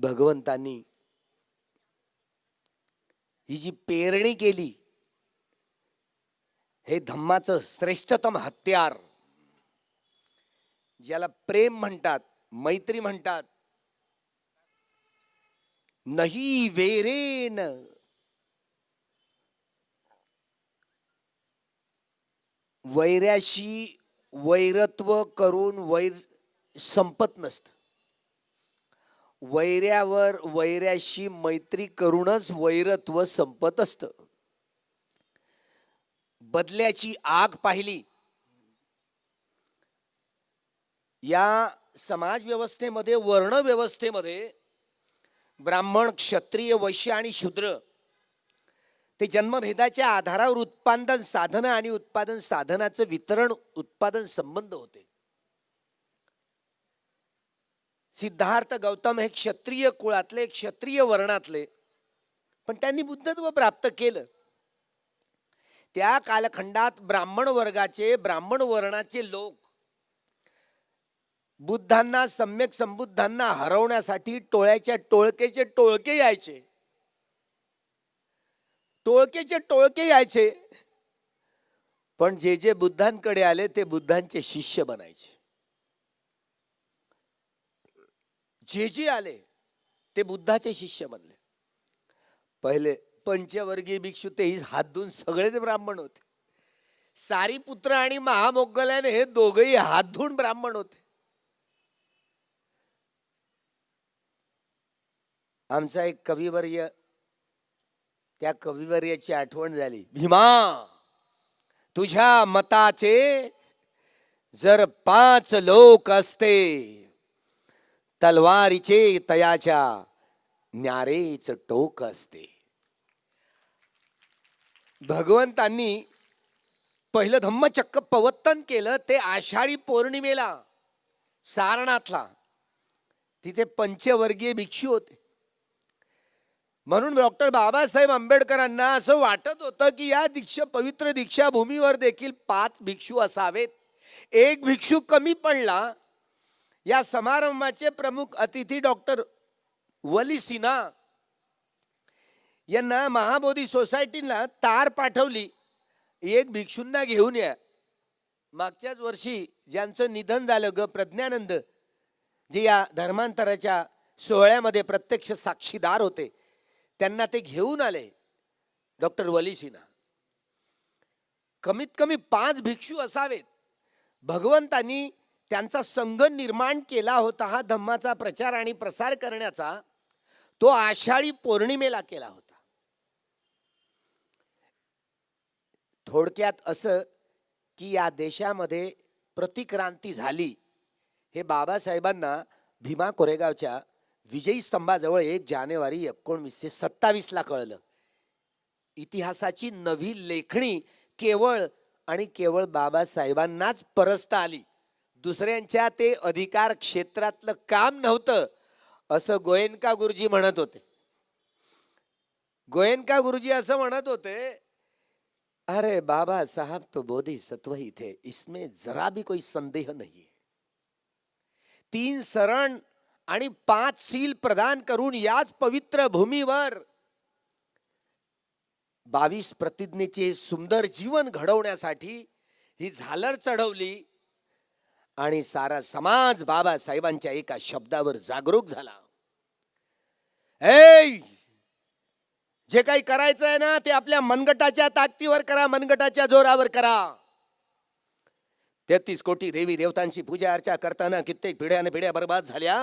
भगवंतांनी ही जी पेरणी केली, हे धम्माचं श्रेष्ठतम हत्यार, ज्याला प्रेम म्हणतात, मैत्री म्हणतात, नाही वेरेन, वैऱ्याशी वैरत्व करून वैर संपत नसतं. वैऱ्यावर वैऱ्याशी मैत्री करूनच वैरत्व संपत असतं. बदल्याची आग पाहिली या समाज व्यवस्थेमध्ये, वर्ण व्यवस्थेमध्ये ब्राह्मण, क्षत्रिय, वैश्य आणि शूद्र ते जन्मभेदाच्या आधारावर उत्पादन साधन आणि उत्पादन साधनाचं वितरण, उत्पादन संबंध होते. सिद्धार्थ गौतम हे क्षत्रिय कुळातले, क्षत्रिय वर्णातले, पण त्यांनी बुद्धत्व प्राप्त केलं. त्या कालखंडात ब्राह्मण वर्गाचे, ब्राह्मण वर्णाचे लोक बुद्धांना, सम्यक संबुद्धांना हरवण्यासाठी टोळ्याच्या टोळकेचे टोळके यायचे, टोळकेचे टोळके यायचे. पण जे जे बुद्धांकडे आले ते बुद्धांचे शिष्य बनायचे. जे जे आले ते बुद्धाचे शिष्य बनले. पहिले पंचवर्गीय भिक्षू तेही हात धुवून सगळेच ब्राह्मण होते. सारीपुत्र आणि महामोग्गलाने हे दोघेही हात धुवून ब्राह्मण होते. आमचा एक कविवर्य, त्या कविवर्याची आठवण झाली. भीमा, तुझ्या मताचे जर 5 लोक असते, तलवारीचे तयाच्या न्यारेच टोक असते. भगवंतांनी पहिलं धम्मचक्र प्रवर्तन केलं ते आषाढी पौर्णिमेला सारनाथला. तिथे पंचवर्गीय भिक्षू होते. म्हणून डॉक्टर बाबासाहेब आंबेडकरांना असं वाटत होतं की या पवित्र दीक्षाभूमीवर देखील 5 भिक्षू असावेत. एक भिक्षू कमी पडला. या समारंभाचे प्रमुख अतिथी डॉक्टर वली सिन्हा यांना महाबोधी सोसायटीला तार पाठवली, एक भिक्षूंना घेऊन या. मागच्याच वर्षी ज्यांचं निधन झालं, ग प्रज्ञानंद, जे या धर्मांतराच्या सोहळ्यामध्ये प्रत्यक्ष साक्षीदार होते, त्यांना ते घेऊन आले डॉक्टर वली सिन्हा. कमीत कमी 5 भिक्षू असावेत. भगवंतांनी त्यांचा संघ निर्माण केला होता. हा धम्माचा प्रचार आणि प्रसार करण्याचा तो आषाढी पौर्णिमेला केला होता. थोडक्यात असं की या देशामध्ये प्रतिक्रांती झाली हे बाबासाहेबांना भीमा कोरेगावच्या विजयी स्तंभाजवळ 1 जानेवारी 1927 ला कळलं. इतिहासाची नवी लेखणी केवळ आणि केवळ बाबासाहेबांनाच परस्ता आली. दुसऱ्यांच्या ते अधिकार क्षेत्रातलं काम नव्हतं असं गोयनका गुरुजी म्हणत होते. गोयनका गुरुजी असं म्हणत होते, अरे बाबा साहब तो बोधिसत्व ही थे, इसमें जरा भी कोई संदेह नहीं है. 3 शरण आणि 5 सील प्रदान करून याच पवित्र भूमीवर 22 प्रतिज्ञेचे सुंदर जीवन घडवण्यासाठी ही झालर चढवली आणि सारा समाज बाबासाहेबांच्या एका शब्दावर जागरूक झाला. जे काही करायचं आहे ना ते आपल्या मनगटाच्या ताकदीवर करा, मनगटाच्या जोरावर करा. 33 कोटी देवी देवतांची पूजा अर्चा करताना कित्येक पिढ्याने पिढ्या बर्बाद झाल्या,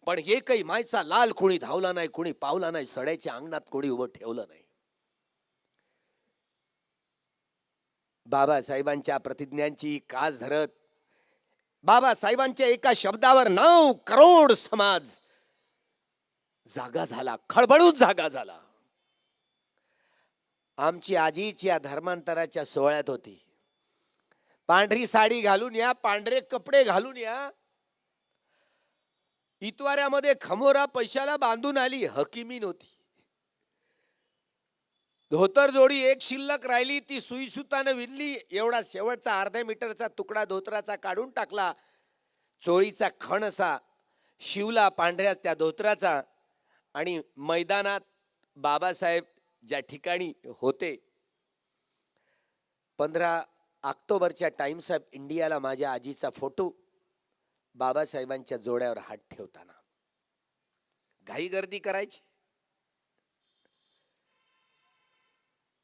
पण एकही मायचा लाल कोणी धावला नाही, कोणी पावला नाही, सड्याच्या अंगणात कोणी उभं ठेवलं नाही. बाबासाहेबांच्या प्रतिज्ञांची कास धरत बाबासाहेबांच्या एका शब्दावर 9 करोड समाज जागा झाला, खळबळून जागा झाला. आमची आजीच या धर्मांतराच्या सोहळ्यात होती. पांढरी साडी घालून या, पांढरे कपडे घालून या, इतवाऱ्यामध्ये खमोरा पैशाला बांधून आली. हकीमीन होती. धोतर जोडी एक शिल्लक राहिली, ती सुई सुताने विणली. एवढा शेवटचा अर्ध्या मीटरचा तुकडा धोतराचा काढून टाकला. चोळीचा खण असा शिवला पांढऱ्या त्या धोत्राचा आणि मैदानात बाबासाहेब ज्या ठिकाणी होते 15 ऑक्टोबरच्या टाइम्स ऑफ इंडियाला माझ्या आजीचा फोटो बाबासाहेबांच्या जोड्यावर हात ठेवताना घाई गर्दी करायची.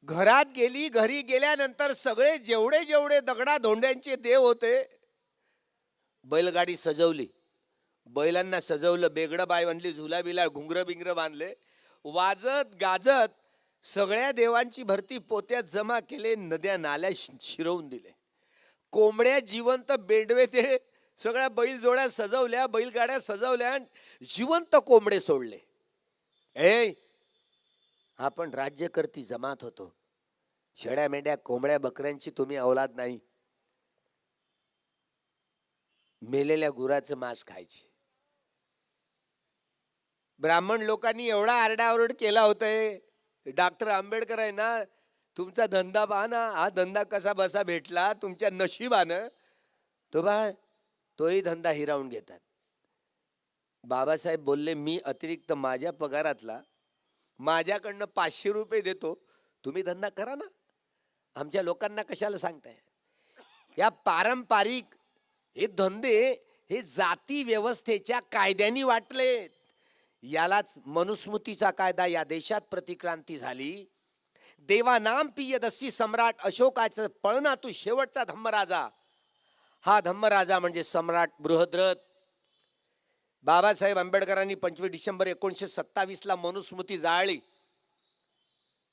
घरात गेली, घरी गेल्यानंतर सगळे जेवढे जेवढे दगडा धोंड्यांचे देव होते बैलगाडी सजवली, बैलांना सजवलं, बेगडं बाय बांधली, झुला बिला घुंगर बिंगर बांधले, वाजत गाजत सगळ्या देवांची भरती पोत्यात जमा केले, नद्या नाल्या शिरवून दिले, कोंबड्या जिवंत बेडवे ते सगळ्या बैल जोड्या सजवल्या, बैलगाड्या सजवल्या, जिवंत कोंबडे सोडले. आपण राज्यकर्ती जमात होतो, शेड्या मेंढ्या कोंबड्या बकऱ्यांची तुम्ही औलाद नाही. मेलेल्या गुराचं मांस खायचे. ब्राह्मण लोकांनी एवढा आरडाओरड केला होतंय, डॉक्टर आंबेडकर आहे ना, तुमचा धंदा पहा ना, हा धंदा कसा बसा भेटला तुमच्या नशिबानं, तो बा तोही धंदा हिरावून घेतात. बाबासाहेब बोलले, मी अतिरिक्त माझ्या पगारातला माझ्याकडनं 500 रुपये देतो, तुम्ही धंदा करा ना, आमच्या लोकांना कशाला सांगताय. या पारंपरिक हे धंदे हे जाती व्यवस्थेच्या कायद्याने वाटले. यालाच मनुस्मृतीचा कायदा या देशात प्रतिक्रांती झाली. देवानाम पियदस्सी सम्राट अशोकाचं पळना तू शेवटचा धम्मराजा. हा धम्मराजा म्हणजे सम्राट बृहद्रथ. बाबासाहेब आंबेडकरांनी 25 डिसेंबर 1927ला मनुस्मृती जाळली.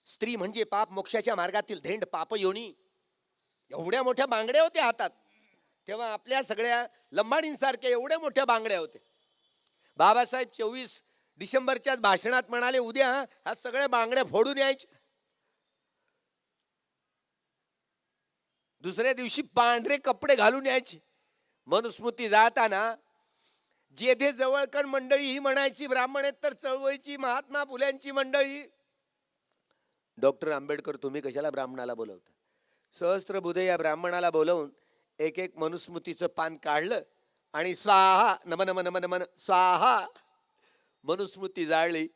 स्त्री म्हणजे पाप, मोक्षाच्या मार्गातील धेंड, पाप योनी. एवढ्या मोठ्या बांगड्या होत्या हातात तेव्हा, आपल्या सगळ्या लंबाडींसारख्या एवढ्या मोठ्या बांगड्या होत्या. बाबासाहेब 24 डिसेंबरच्या भाषणात म्हणाले, उद्या हा सगळ्या बांगड्या फोडून यायच्या. दुसऱ्या दिवशी पांढरे कपडे घालून यायचे. मनुस्मृती जाताना जेथे जवळकर मंडळी ही म्हणायची, ब्राह्मणेतर चळवळीची, महात्मा फुल्यांची मंडळी. डॉक्टर आंबेडकर, तुम्ही कशाला ब्राह्मणाला बोलवता. सहस्त्रबुधे या ब्राह्मणाला बोलवून एक एक मनुस्मृतीचं पान काढलं आणि स्वाहा नमन नमन नमन नमन स्वाहा मनुस्मृती जाळली.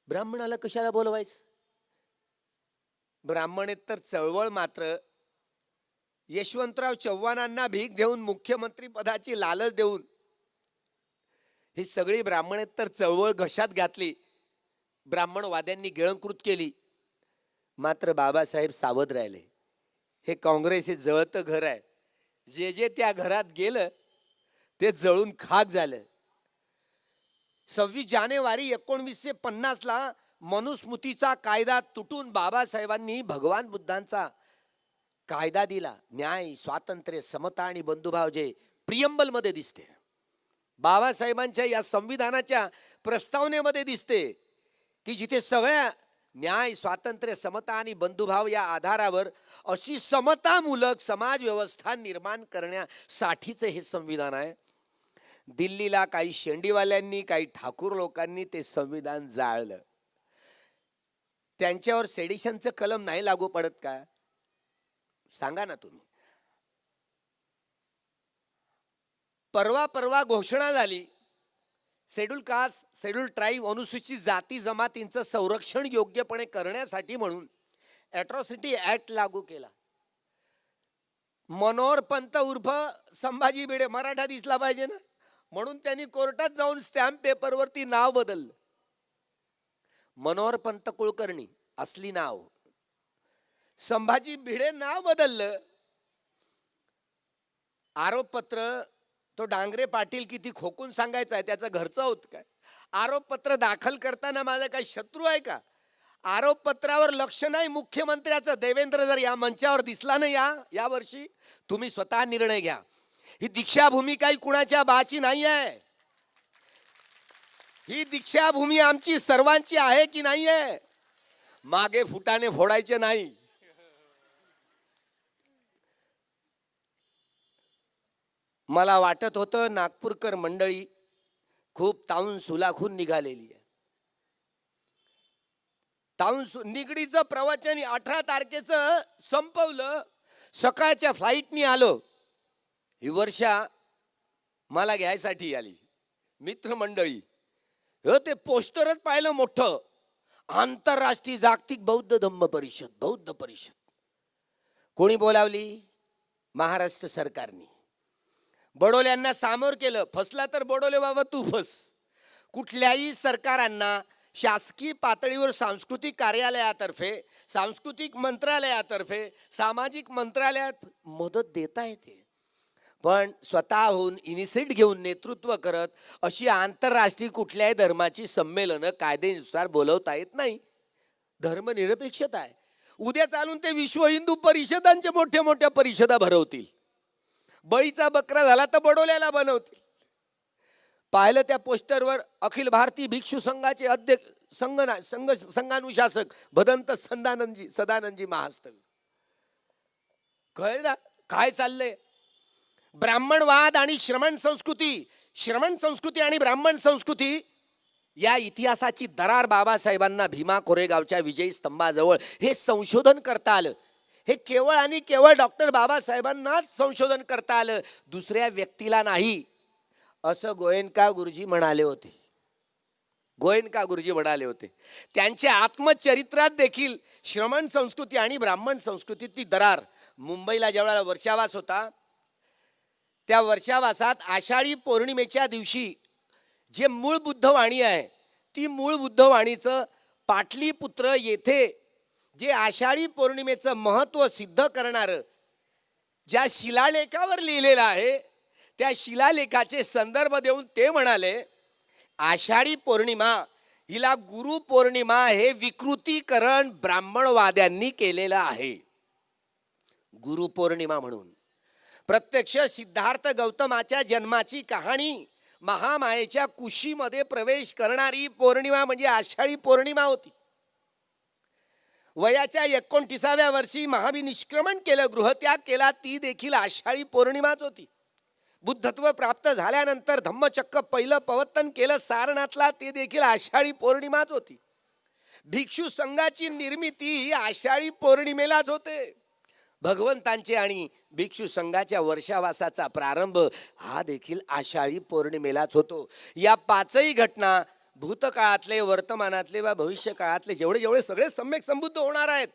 ब्राह्मणाला कशाला बोलवायचं. ब्राह्मणेतर चळवळ मात्र यशवंतराव चव्हाणांना भीक देऊन, मुख्यमंत्री पदाची लालच देऊन ही सगळी ब्राह्मणेतर चळवळ घशात घातली, ब्राह्मणवाद्यांनी गिळंकृत केली. मात्र बाबासाहेब सावध राहिले. हे काँग्रेस हे जळतं घर आहे, जे जे त्या घरात गेलं ते जळून खाक झालं. 26 जानेवारी 1950ला मनुस्मृतीचा कायदा तुटून बाबासाहेबांनी भगवान बुद्धांचा कायदा दिला. न्याय, स्वातंत्र्य, समता आणि बंधुभाव जे प्रियंबल मध्ये दिसते, बाबासाहेबांच्या या संविधानाच्या प्रस्तावनेमध्ये दिसते की जिथे सगळ्या न्याय, स्वातंत्र्य, समता आणि बंधुभाव या आधारावर अशी समतामूलक समाज व्यवस्था निर्माण करण्यासाठीच हे संविधान आहे. दिल्लीला काही शेंडीवाल्यांनी, काही ठाकूर लोकांनी ते संविधान जाळलं. त्यांच्यावर सेडिशनचं कलम नाही लागू पडत का, सांगा ना तुम्ही. परवा घोषणा झाली, शेड्यूल कास्ट, शेड्यूल ट्राईब, अनुसूचित जाती जमातींचं संरक्षण योग्यपणे करण्यासाठी म्हणून ॲट्रॉसिटी ऍक्ट लागू केला. मनोहर पंत उर्फ संभाजी भिडे, मराठा दिसला पाहिजे ना, म्हणून त्यांनी कोर्टात जाऊन स्टॅम्प पेपरवरती नाव बदललं. मनोहर पंत कुलकर्णी असली नाव, संभाजी भिडे नाव बदललं. आरोपपत्र तो डांगरे पाटील किती खोकून सांगायचा आहे, त्याचं घरचं होत काय. आरोपपत्र दाखल करताना माझा काही शत्रू आहे का. आरोपपत्रावर लक्ष नाही मुख्यमंत्र्याचं. देवेंद्र जर या मंचावर दिसला नाही या वर्षी, तुम्ही स्वतः निर्णय घ्या. ही दीक्षाभूमी काही कुणाच्या बाची नाही आहे. ही दीक्षाभूमी आमची सर्वांची आहे की नाही आहे. मागे फुटाने फोडायचे नाही. मला वाटत होतं नागपूरकर मंडळी खूप ताऊन सुलाखून निघालेली आहे. ताऊन निगडीचं प्रवचन 18 तारखेचं संपवलं. सकाळच्या फ्लाईटनी आलो. ही वर्षा मला घ्यायसाठी आली मित्रमंडळी. हो, ते पोस्टरच पाहिलं मोठं, आंतरराष्ट्रीय जागतिक बौद्ध धम्म परिषद, बौद्ध परिषद. कोणी बोलावली? महाराष्ट्र सरकारने. बडोल्यांना सामोर केलं. फसला तर बडोले बाबा तू फस. कुठल्याही सरकारांना शासकीय पातळीवर सांस्कृतिक कार्यालयातर्फे, सांस्कृतिक मंत्रालयातर्फे, सामाजिक मंत्रालयात मदत देता येते, पण स्वतःहून इनिशिएट घेऊन नेतृत्व करत अशी आंतरराष्ट्रीय कुठल्याही धर्माची संमेलनं कायद्यानुसार बोलवता येत नाही. धर्मनिरपेक्षता आहे. उद्या चालून ते विश्व हिंदू परिषदांच्या मोठ्या मोठ्या परिषदा भरवतील. बळीचा बकरा झाला तर बडोल्याला बनवतील. पाहिलं त्या पोस्टरवर अखिल भारतीय भिक्षू संघाचे अध्यक्ष संघानुशासक भदंत सदानंदजी महास्तवी. कळलं ना काय चाललंय? ब्राह्मणवाद आणि श्रमण संस्कृती आणि ब्राह्मण संस्कृती या इतिहासाची दरार बाबासाहेबांना भीमा कोरेगावच्या विजयी स्तंभाजवळ हे संशोधन करता आलं. हे केवळ आणि केवळ डॉक्टर बाबासाहेबांनाच संशोधन करता आलं, दुसऱ्या व्यक्तीला नाही, असं गोयनका गुरुजी म्हणाले होते. गोयनका गुरुजी म्हणाले होते. त्यांच्या आत्मचरित्रात देखील श्रमण संस्कृती आणि ब्राह्मण संस्कृतीची दरार. मुंबईला जेवढा वर्षावास होता, त्या वर्षावासात आषाढी पौर्णिमेच्या दिवशी जे मूळ बुद्धवाणी आहे, ती मूळ बुद्धवाणीचं पाटलीपुत्र येथे जे आषाढी पौर्णिमेचं महत्त्व सिद्ध करणारं ज्या शिलालेखावर लिहिलेलं आहे, त्या शिलालेखाचे संदर्भ देऊन ते म्हणाले, आषाढी पौर्णिमा हिला गुरुपौर्णिमा हे विकृतीकरण ब्राह्मणवाद्यांनी केलेलं आहे. गुरुपौर्णिमा म्हणून प्रत्यक्ष सिद्धार्थ गौतमाच्या जन्माची कहाणी महामायेच्या कुशीमध्ये प्रवेश करणारी पौर्णिमा म्हणजे आषाढी पौर्णिमा होती. वयाच्या 29व्या वर्षी महाविनिष्क्रमण केलं, गृहत्याग केला, ती देखील आषाढी पौर्णिमाच होती. बुद्धत्व प्राप्त झाल्यानंतर धम्मचक्क पहिलं पवर्तन केलं सारनाथला, ते देखील आषाढी पौर्णिमाच होती. भिक्षू संघाची निर्मिती ही आषाढी पौर्णिमेलाच होते. भगवंतांचे आणि भिक्षू संघाच्या वर्षावासाचा प्रारंभ हा देखील आषाढी पौर्णिमेलाच होतो. या पाचही घटना भूतकाळातले, वर्तमानातले व भविष्य काळातले जेवढे जेवढे सगळे सम्यक संबुद्ध होणार आहेत,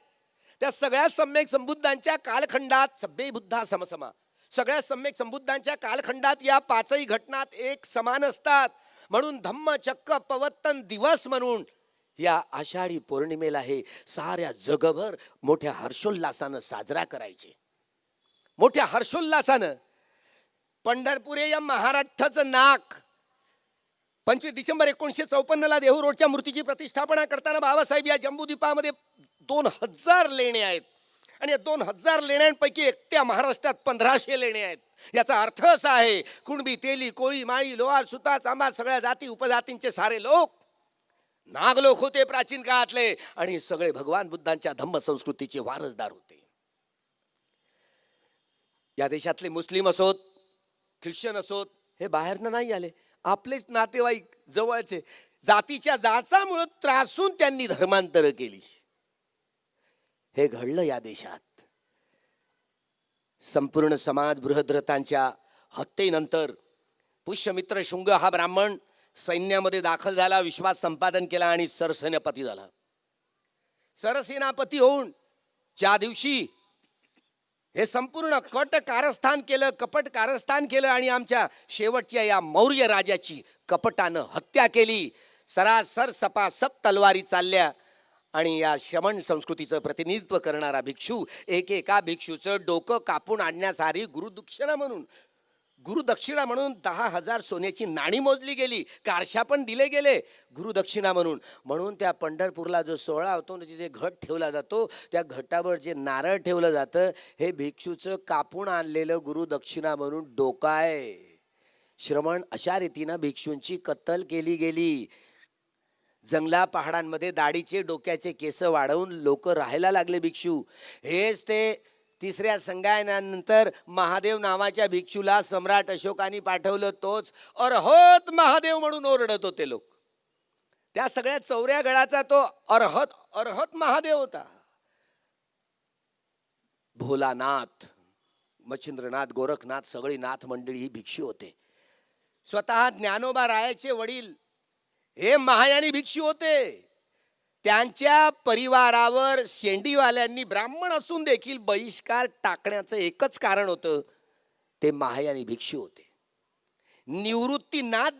त्या सगळ्या सम्यक संबुद्धांच्या कालखंडात सभ्ये बुद्धा समसमा, सगळ्या सम्यक संबुद्धांच्या कालखंडात या पाचही घटनात एक समान असतात. म्हणून धम्मचक्क पवर्तन दिवस म्हणून या आषाढी पौर्णिमेला हे साऱ्या जगभर मोठ्या हर्षोल्लासानं साजरा करायचे. मोठ्या हर्षोल्लासानं पंढरपुरे या महाराष्ट्राचं नाक 25 डिसेंबर 1954 देहू रोडच्या मूर्तीची प्रतिष्ठापना करताना बाबासाहेब या जम्बूद्वीपामध्ये 2000 लेणे आहेत आणि या 2000 लेण्यांपैकी एकट्या महाराष्ट्रात 1500 लेणे आहेत. याचा अर्थ असा आहे, कुणबी, तेली, कोळी, माळी, लोहार, सुतार, चांभार सगळ्या जाती उपजातींचे सारे लोक नाग लोक होते प्राचीन काळातले, आणि सगळे भगवान बुद्धांच्या धम्म संस्कृतीचे वारसदार होते. या देशातले मुस्लिम असोत, ख्रिश्चन असोत, हे बाहेरनं नाही आले, आपलेच नातेवाईक जवळचे, जातीच्या जाचामुळे त्रासून त्यांनी धर्मांतर केली. हे घडलं या देशात. संपूर्ण समाज बृहद्रथांच्या हत्येनंतर पुष्यमित्र शुंग हा ब्राह्मण सैन्यामध्ये दाखल झाला, विश्वास संपादन केला आणि सरसेनापती झाला. सरसेनापती होऊन ज्या दिवशी हे संपूर्ण कपट कारस्थान केलं आणि आमच्या शेवटच्या या मौर्य राजाची कपटानं हत्या केली. सरासर सपासप तलवारी चालल्या आणि या श्रमण संस्कृतीचं प्रतिनिधित्व करणारा भिक्षू एकेका भिक्षूचं डोकं कापून आणण्यासारी गुरुदक्षिणा म्हणून 10,000 सोन्याची नाणी मोजली गेली. कारशा पण दिले गेले गुरुदक्षिणा म्हणून. म्हणून त्या पंढरपूरला जो सोहळा होतो ना, तिथे घट ठेवला जातो, त्या घटावर जे नारळ ठेवलं जातं हे भिक्षूचं कापून आणलेलं गुरुदक्षिणा म्हणून डोकं आहे. श्रमण अशा रीतीनं भिक्षूंची कत्तल केली गेली. जंगला पहाडांमध्ये दाढीचे डोक्याचे केस वाढवून लोक राहायला लागले भिक्षू. हेच ते तिसऱ्या संगायनानंतर महादेव नावाच्या भिक्षूला सम्राट अशोकाने पाठवलं. तोच अर्हत महादेव म्हणून ओरडत होते लोक. त्या सगळ्या चौऱ्या गडाचा तो अर्हत महादेव होता. भोलानाथ, मच्छिंद्रनाथ, गोरखनाथ, सगळी नाथ मंडळी ही भिक्षू होते. स्वतः ज्ञानोबा रायाचे वडील हे महायानी भिक्षू होते. त्यांच्या परिवारावर शेंडीवाल्यांनी ब्राह्मण असून देखील बहिष्कार टाकण्याचं एकच कारण होतं, ते महायानी भिक्षू होते. निवृत्तीनाथ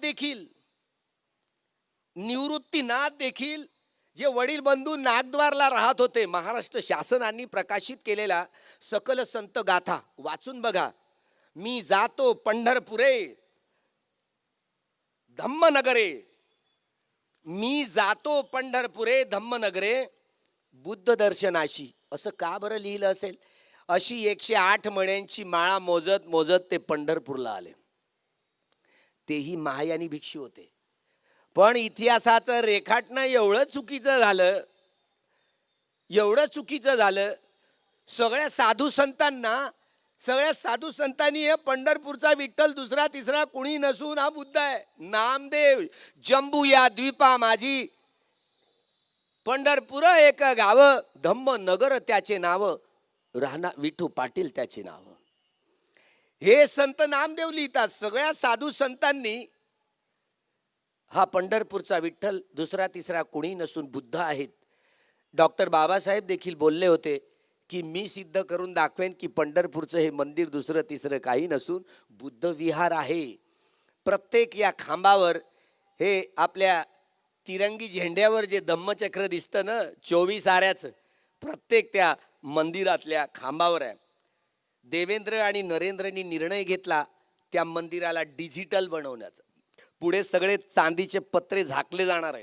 देखील जे वडील बंधू नागद्वारला राहत होते, महाराष्ट्र शासनाने प्रकाशित केलेला सकल संत गाथा वाचून बघा. मी जातो पंढरपुरे धम्मनगरे, मी जातो पंढरपुरे धम्मनगरे बुद्ध दर्शनाशी, असं का बरं लिहिलं असेल? अशी 108 मण्यांची माळा मोजत मोजत ते पंढरपूरला आले. तेही महायानी भिक्षू होते. पण इतिहासाचं रेखाटणं एवढं चुकीचं झालं. सगळ्या साधू संतांनी हे पंढरपूरचा विठ्ठल दुसरा तिसरा कुणी नसून हा बुद्ध आहे. नामदेव जंबू या द्वीपा माझी, पंढरपूर एक गाव, धम्म नगर त्याचे नाव, राहणार विठू पाटील त्याचे नाव. हे संत नामदेव लिहितात. सगळ्या साधू संतांनी हा पंढरपूरचा विठ्ठल दुसरा तिसरा कुणी नसून बुद्ध आहेत. डॉक्टर बाबासाहेब देखील बोलले होते की मी सिद्ध करून दाखवेन की पंढरपूरचं हे मंदिर दुसरं तिसरं काही नसून बुद्ध विहार आहे. प्रत्येक या खांबावर हे आपल्या तिरंगी झेंड्यावर जे धम्मचक्र दिसतं ना 24 आऱ्याचं, प्रत्येक त्या मंदिरातल्या खांबावर आहे. देवेंद्र आणि नरेंद्रनी निर्णय घेतला त्या मंदिराला डिजिटल बनवण्याचा. पुढे सगळे चांदीचे पत्रे झाकले जाणार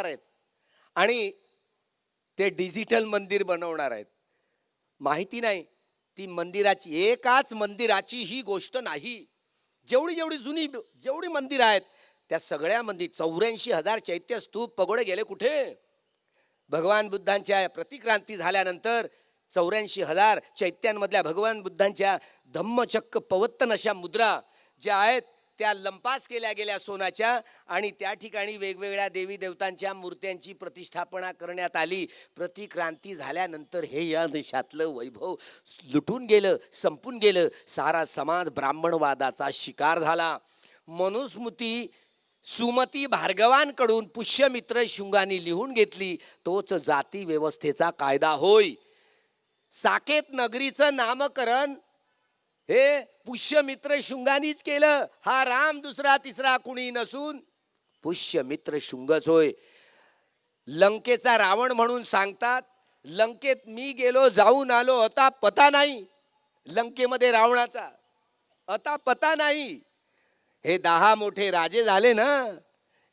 आहेत, आणि ते डिजिटल मंदिर बनवणार आहेत. माहिती नाही ती मंदिराची, एकाच मंदिराची ही गोष्ट नाही. जेवढी मंदिर आहेत त्या सगळ्या मंदिर 84,000 चैत्य स्तूप पगोडे गेले कुठे? भगवान बुद्धांच्या प्रतिक्रांती झाल्यानंतर 84,000 चैत्यांमधल्या भगवान बुद्धांच्या धम्मचक्क पवत्तन अशा मुद्रा ज्या आहेत त्या लंपास केल्या गेल्या सोन्याच्या, आणि त्या ठिकाणी वेगवेगळ्या देवी देवतांच्या मूर्त्यांची प्रतिष्ठापना करण्यात आली. प्रतिक्रांती झाल्यानंतर हे या देशातलं वैभव लुटून गेलं, संपून गेलं. सारा समाज ब्राह्मणवादाचा शिकार झाला. मनुस्मृती सुमती भार्गवांकडून पुष्यमित्र शुंगांनी लिहून घेतली, तोच जाती व्यवस्थेचा कायदा होय. साकेत नगरीचं नामकरण हे पुष्यमित्र शुंगांनीच केलं. हा राम दुसरा तिसरा कुणी नसून पुष्यमित्र शुंगच होय. लंकेचा रावण म्हणून सांगतात. लंकेत मी गेलो, जाऊन आलो, आता पता नाही. लंकेमध्ये रावणाचा आता पता नाही. हे 10 मोठे राजे झाले ना,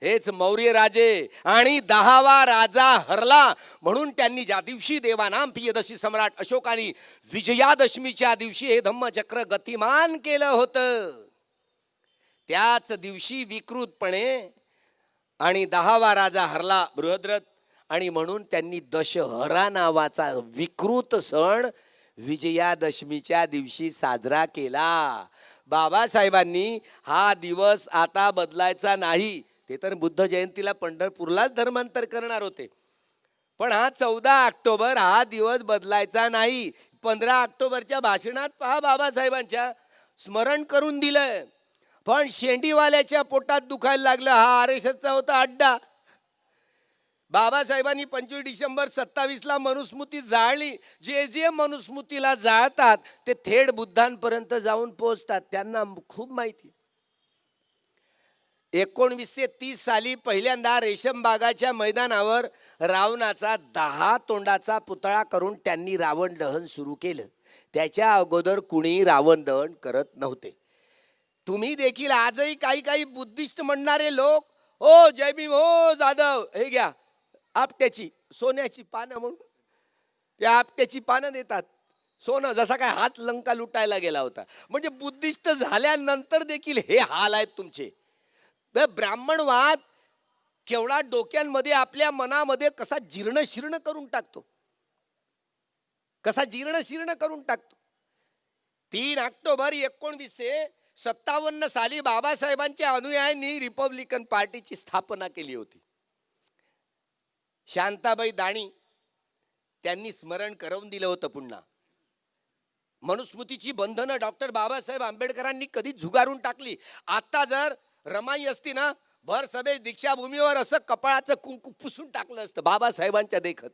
हेच मौर्य राजे. आणि 10वा राजा हरला म्हणून त्यांनी ज्या दिवशी देवानाम प्रियदर्शी सम्राट अशोकानी विजयादशमीच्या दिवशी हे धम्मचक्र गतिमान केलं होतं, त्याच दिवशी विकृतपणे आणि 10वा राजा हरला बृहद्रथ, आणि म्हणून त्यांनी दशहरा नावाचा विकृत सण विजयादशमीच्या दिवशी साजरा केला. बाबासाहेबांनी हा दिवस आता बदलायचा नाही. ते तर बुद्ध जयंतीला पंढरपूरलाच धर्मांतर करणार होते, पण हा 14 ऑक्टोबर हा दिवस बदलायचा नाही. 15 ऑक्टोबरच्या भाषणात पहा बाबासाहेबांच्या स्मरण करून दिलंय. पण शेंडीवाल्याच्या पोटात दुखायला लागलं. हा RSSचा होता अड्डा. बाबासाहेबांनी 25 डिसेंबर 27ला मनुस्मृती जाळली. जे जे मनुस्मृतीला जाळतात ते थेट बुद्धांपर्यंत जाऊन पोहोचतात. त्यांना खूप माहिती. 1930 साली पहिल्यांदा रेशमबागाच्या मैदानावर रावणाचा 10 तोंडाचा पुतळा करून त्यांनी रावण दहन सुरू केलं. त्याच्या अगोदर कुणी रावण दहन करत नव्हते. तुम्ही देखील आजही काही बुद्धिस्ट म्हणणारे लोक, हो जय भीम, हो जाधव, हे घ्या आपट्याची सोन्याची पानं म्हणून त्या आपट्याची पानं देतात. सोनं जसा काय हाच लंका लुटायला गेला होता. म्हणजे बुद्धिस्ट झाल्यानंतर देखील हे हाल आहेत तुमचे. ब्राह्मणवाद केवढा डोक्यांमध्ये आपल्या मनामध्ये कसा जीर्ण करून टाकतो, 3 ऑक्टोबर 1957 साली बाबासाहेबांच्या अनुयायांनी रिपब्लिकन पार्टीची स्थापना केली होती. शांताबाई दाणी त्यांनी स्मरण करवून दिलं होतं पुन्हा. मनुस्मृतीची बंधनं डॉक्टर बाबासाहेब आंबेडकरांनी कधीच झुगारून टाकली. आता जर रमाई असती ना, भर सभेत दीक्षाभूमीवर असं कपाळाचं कुंकू पुसून टाकलं असतं बाबासाहेबांच्या देखत.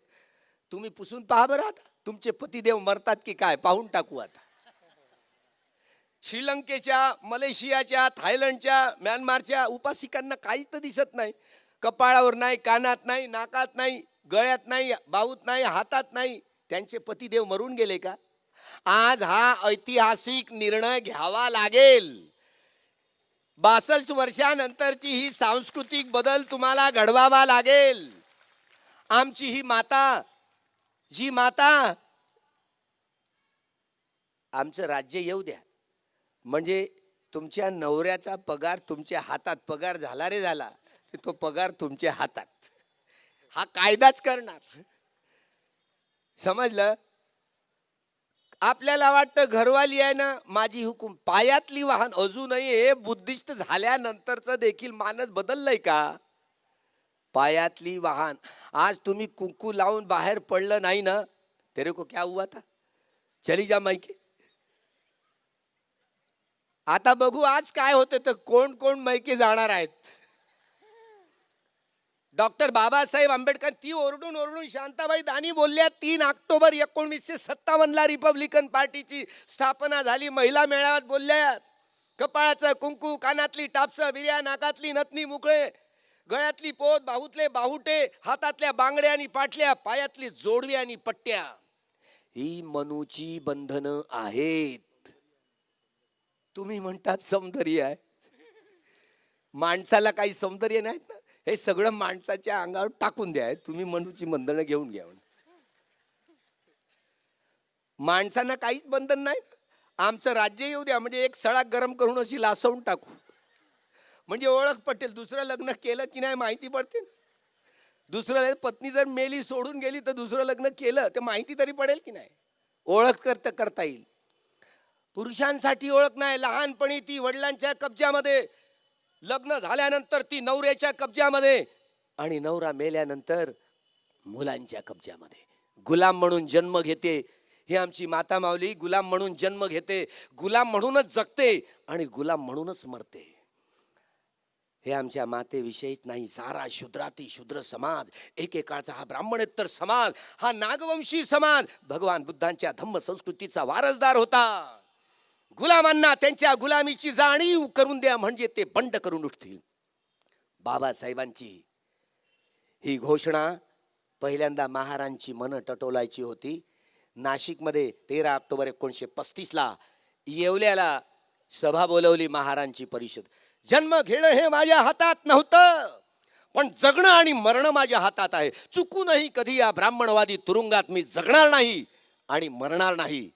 तुम्ही पुसून पहा बरं, आता तुमचे पतिदेव मरतात की काय पाहून टाकू. आता श्रीलंकेच्या, मलेशियाच्या, थायलंडच्या, म्यानमारच्या उपासिकांना काहीच तर दिसत नाही. कपाळावर नाही, कानात नाही, नाकात नाही, गळ्यात नाही, बाहूत नाही, हातात नाही. त्यांचे पतिदेव मरून गेले का? आज हा ऐतिहासिक निर्णय घ्यावा लागेल. 62 वर्षानंतरची ही सांस्कृतिक बदल तुम्हाला घडवावा लागेल. आमची ही माता, जी माता, आमचं राज्य येऊ द्या, म्हणजे तुमच्या नवऱ्याचा पगार तुमच्या हातात, पगार झाला रे झाला, तो पगार तुमच्या हातात. हा कायदाच करणार. समजलं? आपल्याला वाटतं घरवाली आहे ना माझी हुकूम, पायातली वाहन. अजूनही हे बुद्धिस्ट झाल्यानंतरचं देखील मानस बदललंय का? पायातली वाहन. आज तुम्ही कुंकू लावून बाहेर पडलं नाही ना, तेरे को क्या हुआ था, चली जा मायके. आता बघू आज काय होते, तर कोण कोण मैके जाणार आहेत. डॉक्टर बाबासाहेब आंबेडकर ती ओरडून ओरडून शांताबाई दानी बोलल्या. 3 ऑक्टोबर 1957 रिपब्लिकन पार्टीची स्थापना झाली. महिला मेळाव्यात बोलल्या. कपाळाचं कुंकू, कानातली टापसं, बिर्या, नाकातली नथनी मुकळे, गळ्यातली पोत, बाहूतले बाहुटे, हातातल्या बांगड्या आणि पाटल्या, पायातली जोडवी आणि पट्ट्या, ही मनूची बंधनं आहेत. तुम्ही म्हणतात सौंदर्य आहे. माणसाला काही सौंदर्य नाहीत ना, हे सगळं माणसाच्या अंगावर टाकून द्या. तुम्ही मनूची बंधनं घेऊन घ्या. माणसांना काहीच बंधन नाही. आमचं राज्य येऊ द्या, म्हणजे एक सळाक गरम करून अशी लासवून टाकू, म्हणजे ओळख पटेल. दुसरं लग्न केलं की नाही माहिती पडते. दुसरं पत्नी जर मेली, सोडून गेली, तर दुसरं लग्न केलं तर माहिती तरी पडेल की नाही, ओळख करता येईल. पुरुषांसाठी ओळख नाही. लहानपणी ती वडिलांच्या कब्जामध्ये, लग्न झाल्यानंतर ती नवऱ्याच्या कब्जामध्ये, आणि नवरा मेल्यानंतर मुलांच्या कब्जामध्ये. गुलाम म्हणून जन्म घेते ही आमची माता माऊली. गुलाम म्हणून जन्म घेते, गुलाम म्हणूनच जगते आणि गुलाम म्हणूनच मरते. हे आमच्या मातेविषयीच नाही, सारा शूद्राती शूद्र समाज, एकेकाळचा हा ब्राह्मणेतर समाज, हा नागवंशी समाज भगवान बुद्धांच्या धम्म संस्कृतीचा वारसदार होता. गुलामांना त्यांच्या गुलामीची जाणीव करून द्या, म्हणजे ते बंड करून उठतील. बाबासाहेबांची ही घोषणा पहिल्यांदा महारांची मन टटोलायची होती. नाशिकमध्ये 13 ऑक्टोबर 1935 येवल्याला सभा बोलवली महारांची परिषद. जन्म घेणं हे माझ्या हातात नव्हतं, पण जगणं आणि मरणं माझ्या हातात आहे. चुकूनही कधी या ब्राह्मणवादी तुरुंगात मी जगणार नाही आणि मरणार नाही.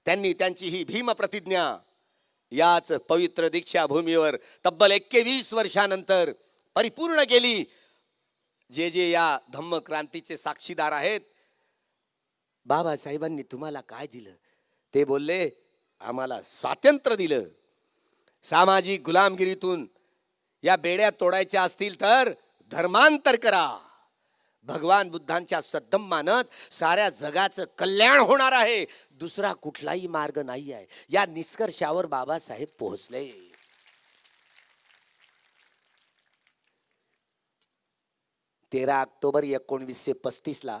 त्यांनी त्यांची ही भीम प्रतिज्ञा याच पवित्र दीक्षाभूमीवर तब्बल 21 वर्षानंतर परिपूर्ण केली. जे या धम्म क्रांतीचे साक्षीदार आहेत, बाबासाहेबांनी तुम्हाला काय दिलं? ते बोलले, आम्हाला स्वातंत्र्य दिलं. सामाजिक गुलामगिरीतून या बेड्या तोडायच्या असतील तर धर्मांतर करा. भगवान बुद्धांच्या सद्धम्मानच साऱ्या जगाचं कल्याण होणार आहे, दुसरा कुठलाही मार्ग नाही आहे. या निष्कर्षावर बाबासाहेब पोहोचले. 13 ऑक्टोबर 1935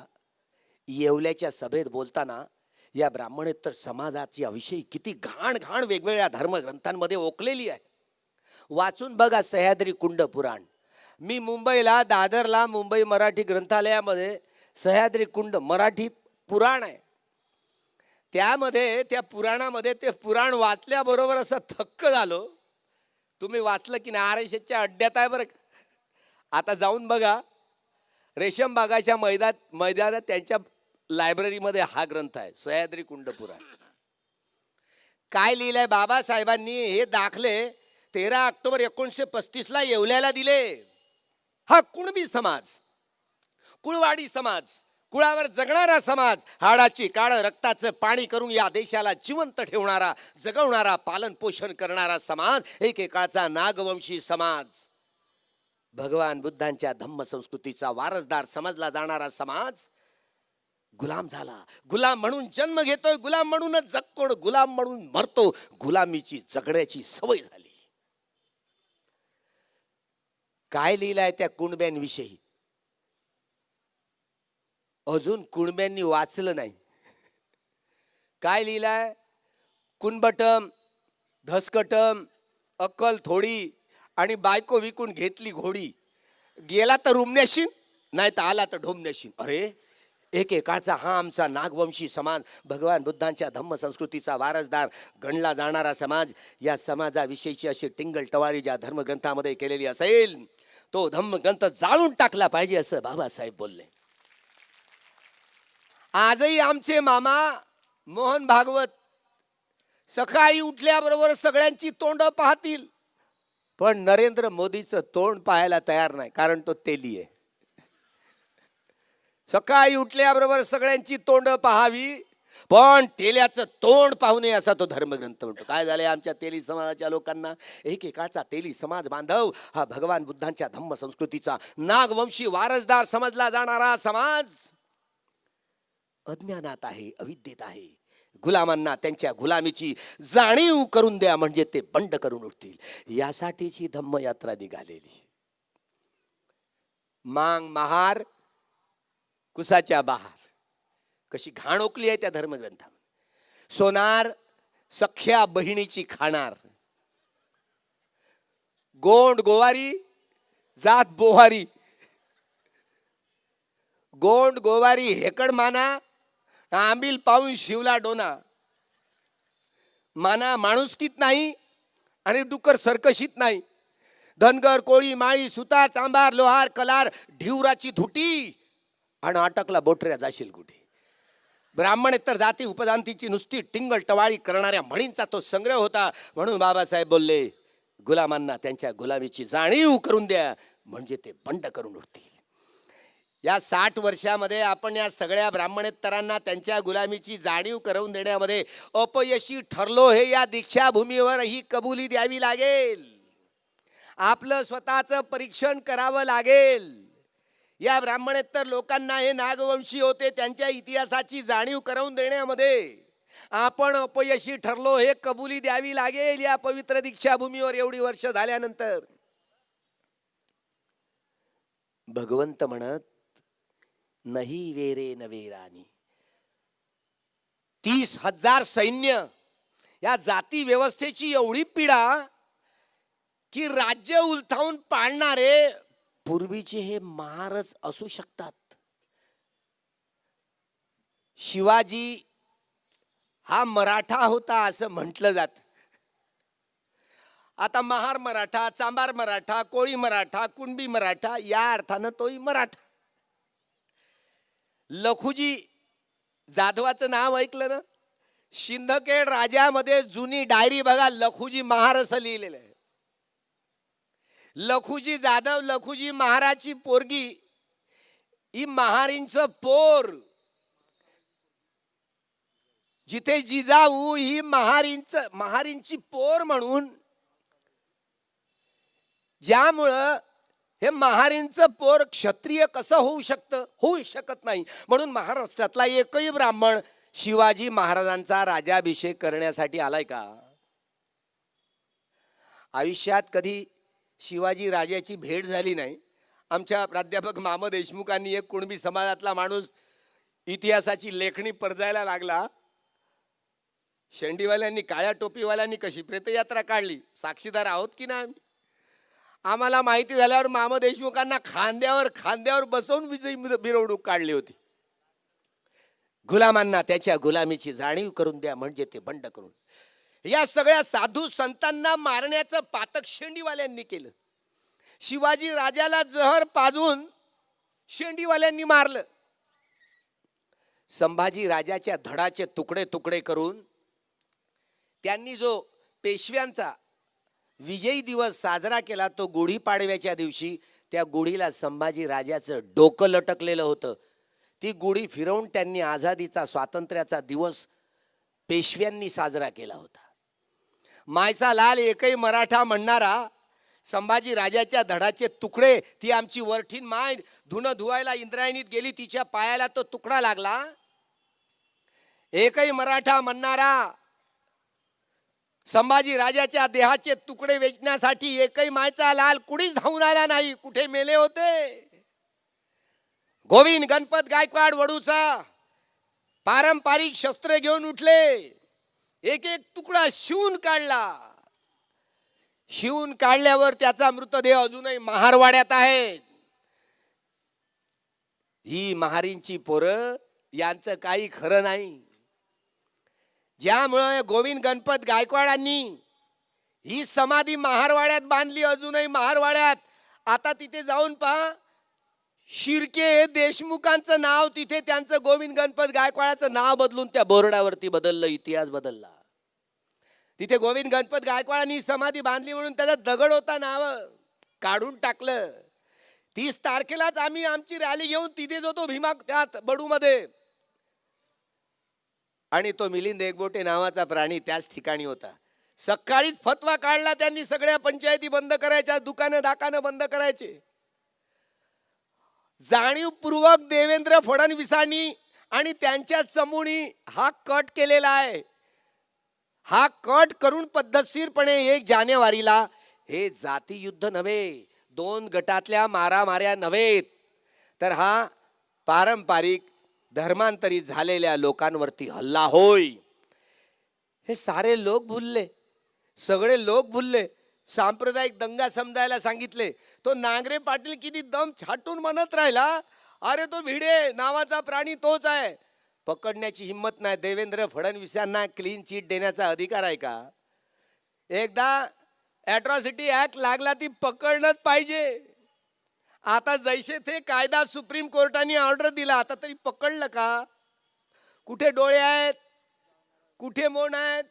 येवल्याच्या सभेत बोलताना या ब्राह्मणेतर समाजाची विषयी किती घाण घाण वेगवेगळ्या धर्मग्रंथांमध्ये ओकलेली आहे. वाचून बघा सह्याद्री कुंड पुराण. मी मुंबईला, दादरला मुंबई मराठी ग्रंथालयामध्ये सह्याद्री कुंड मराठी पुराण आहे. त्यामध्ये, त्या पुराणामध्ये, ते पुराण वाचल्याबरोबर असं थक्क झालो. तुम्ही वाचलं की नाही? RSSच्या अड्ड्यात आहे बरं. आता जाऊन बघा, रेशम बागाच्या मैदानात त्यांच्या लायब्ररीमध्ये हा ग्रंथ आहे, सह्याद्री कुंड पुराण. काय लिहिलंय बाबासाहेबांनी? हे दाखले 13 ऑक्टोबर 1935 येवल्याला दिले. हा कुणबी समाज, कुळवाडी समाज, कुळावर जगणारा समाज, हाडाची काळ रक्ताचं पाणी करून या देशाला जिवंत ठेवणारा, जगवणारा, पालन पोषण करणारा समाज, एकेकाळचा नागवंशी समाज, भगवान बुद्धांच्या धम्म संस्कृतीचा वारसदार समजला जाणारा समाज गुलाम झाला, गुलाम म्हणून जन्म घेतोय, गुलाम म्हणूनच जगतो, गुलाम म्हणून मरतो. गुलामीची जगण्याची सवय झाली. काय लिहिलंय त्या कुणब्यांविषयी अजून कुणब्यांनी वाचलं नाही. काय लिहिलंय? कुणबटम, धसकटम, अक्कल थोडी आणि बायको विकून घेतली घोडी. गेला तर रुमण्याशीन, नाही तर आला तर ढोमण्याशीन. अरे, एकेकाळचा हा आमचा नागवंशी समाज, भगवान बुद्धांच्या धम्म संस्कृतीचा वारसदार गणला जाणारा समाज, या समाजाविषयीची अशी टिंगल टवारी ज्या धर्मग्रंथामध्ये केलेली असेल, तो धम्मग्रंथ जाळून टाकला पाहिजे असं बाबासाहेब बोलले. आजही आमचे मामा मोहन भागवत सकाळी उठल्याबरोबर सगळ्यांची तोंड पाहतील, पण नरेंद्र मोदीचं तोंड पाहायला तयार नाही, कारण तो तेली आहे. सकाळी उठल्याबरोबर सगळ्यांची तोंड पाहावी, पण तेल्याचं तोंड पाहू नये असा तो धर्मग्रंथ म्हणतो. काय झालंय आमच्या तेली समाजाच्या लोकांना? एकेकाळचा तेली समाज बांधव हा भगवान बुद्धांच्या धम्म संस्कृतीचा नागवंशी वारसदार समजला जाणारा समाज अज्ञानात आहे, अविद्येत आहे. गुलामांना त्यांच्या गुलामीची जाणीव करून द्या, म्हणजे ते बंड करून उठतील. यासाठीची धम्मयात्रा निघालेली. मांग महार कुसाच्या बहार, कशी घाण ओकली आहे त्या धर्मग्रंथात. सोनार सख्या बहिणीची खाणार, गोंड गोवारी जात बोहारी. गोंड गोवारी हेकड माना, आंबील पाहून शिवला डोना. माना माणुसकीत नाही आणि डुक्कर सरकशीत नाही. धनगर कोळी माळी सुतार चांबार लोहार कलार ढिवराची धुटी आणि अटकला बोटऱ्या जाशील कुठे. ब्राह्मण तर जाती उपजातीची नुसती टिंगल टवाळी करणाऱ्या म्हणींचा तो संग्रह होता. म्हणून बाबासाहेब बोलले, गुलामांना त्यांच्या गुलामीची जाणीव करून द्या, म्हणजे ते बंड करून उठतील. या 60 वर्षामध्ये आपण या सगळ्या ब्राह्मणेतरांना त्यांच्या गुलामीची जाणीव करून देण्यामध्ये अपयशी ठरलो, हे या दीक्षाभूमीवर ही कबुली द्यावी लागेल. आपलं स्वतःचं परीक्षण करावं लागेल. या ब्राह्मणेतर लोकांना हे नागवंशी होते, त्यांच्या इतिहासाची जाणीव करून देण्यामध्ये आपण अपयशी ठरलो, हे कबुली द्यावी लागेल. या पवित्र दीक्षाभूमीवर एवढी वर्ष झाल्यानंतर भगवंत म्हणत, नाही वेरे नवेरानी. 30,000 सैन्य, या जाती व्यवस्थेची एवढी पीडा की राज्य उलथावून पाडणारे पूर्वीचे हे महारच असू शकतात. शिवाजी हा मराठा होता असं म्हटलं जात. आता महार मराठा, चांबार मराठा, कोळी मराठा, कुणबी मराठा, या अर्थानं तोही मराठा. लखुजी जाधवाचं नाव ऐकलं ना? सिंदखेड राजामध्ये जुनी डायरी बघा, लखुजी महार असं लिहिलेलं आहे. लखुजी जाधव, लखुजी महाराची पोरगी, ही महारींचं पोर. जिथे जिजाऊ ही महारींची पोर म्हणून, ज्यामुळं हे महारींचं पोर क्षत्रिय कसं होऊ शकतं? होऊ शकत नाही. म्हणून महाराष्ट्रातला एकही ब्राह्मण शिवाजी महाराजांचा राज्याभिषेक करण्यासाठी आलाय का? आयुष्यात कधी शिवाजी राजाची भेट झाली नाही. आमच्या प्राध्यापक मामा देशमुखांनी, एक कुणबी समाजातला माणूस इतिहासाची लेखणी परजायला लागला. शेंडीवाल्यांनी, काळ्या टोपीवाल्यांनी कशी प्रेतयात्रा काढली, साक्षीदार आहोत की नाही? आम्हाला माहिती झाल्यावर मामा देशमुखांना खांद्यावर बसवून विजयी मिरवणूक काढली होती. गुलामांना त्याच्या गुलामीची जाणीव करून द्या, म्हणजे ते बंड करून. या सगळ्या साधू संतांना मारण्याचं पातक शेंडीवाल्यांनी केलं. शिवाजी राजाला जहर पाजून शेंडीवाल्यांनी मारलं. संभाजी राजाच्या धडाचे तुकडे तुकडे करून त्यांनी जो पेशव्यांचा विजयी दिवस साजरा केला, तो गुढीपाडव्याच्या दिवशी त्या गुढीला संभाजी राजाचं डोकं लटकलेलं होतं. ती गुढी फिरवून त्यांनी आझादीचा, स्वातंत्र्याचा दिवस पेशव्यांनी साजरा केला होता. मायचा लाल एकही मराठा म्हणणारा संभाजी राजाच्या धडाचे तुकडे, ती आमची वरठीण माय धुणं धुवायला इंद्रायणीत गेली, तिच्या पायाला तो तुकडा लागला. एकही मराठा म्हणणारा संभाजी राजाच्या देहाचे तुकडे वेचण्यासाठी एकही मायचा लाल कुणीच धावून आला नाही. कुठे मेले होते? गोविंद गणपत गायकवाड वडूचा पारंपरिक शस्त्र घेऊन उठले, एक एक तुकडा शिवून काढला. शिवून काढल्यावर त्याचा मृतदेह अजूनही महारवाड्यात आहे. ही महारींची पोरं, यांचं काही खरं नाही. ज्यामुळे गोविंद गणपत गायकवाडांनी ही समाधी महारवाड्यात बांधली, अजूनही महारवाड्यात. आता तिथे जाऊन पहा, शिर्के देशमुखांचं नाव तिथे, त्यांचं गोविंद गणपत गायकवाडाचं नाव बदलून त्या बोर्डावरती बदललं, इतिहास बदलला. तिथे गोविंद गणपत गायकवाडांनी समाधी बांधली म्हणून त्याचा दगड होता, नाव काढून टाकलं. 30 तारखेलाच आम्ही आमची रॅली घेऊन तिथे जातो भीमा त्यात बडूमध्ये, आणि तो मिलिंद एकबोटे नावाचा प्राणी त्याच ठिकाणी होता. सकाळीच फतवा काढला त्यांनी, सगळ्या पंचायती बंद करायच्या, दुकानं दाकानं बंद करायचे. जाणीवपूर्वक देवेंद्र फडणवीसांनी आणि त्यांच्या चमूनी हा कट केलेला आहे. हा कट करून पद्धतशीरपणे 1 जानेवारीला हे जातीयुद्ध नव्हे, 2 गटातल्या मारामाऱ्या नव्हेत, तर हा पारंपरिक धर्मांतरित झालेल्या लोकांवरती हल्ला होय. हे सारे लोक भुलले, सगळे लोक भुलले. सांप्रदायिक दंगा समजायला सांगितले. तो नांगरे पाटील किती दम छाटून म्हणत राहिला, अरे तो भिडे नावाचा प्राणी तोच आहे. पकडण्याची हिम्मत नाही. देवेंद्र फडणवीसांना क्लीन चिट देण्याचा अधिकार आहे का? एकदा ॲट्रॉसिटी ऍक्ट लागला ती पकडणंच पाहिजे. आता जैसे थे कायदा सुप्रीम कोर्टाने ऑर्डर दिला, आता तरी पकडलं का? कुठे डोळे आहेत, कुठे मौन आहेत?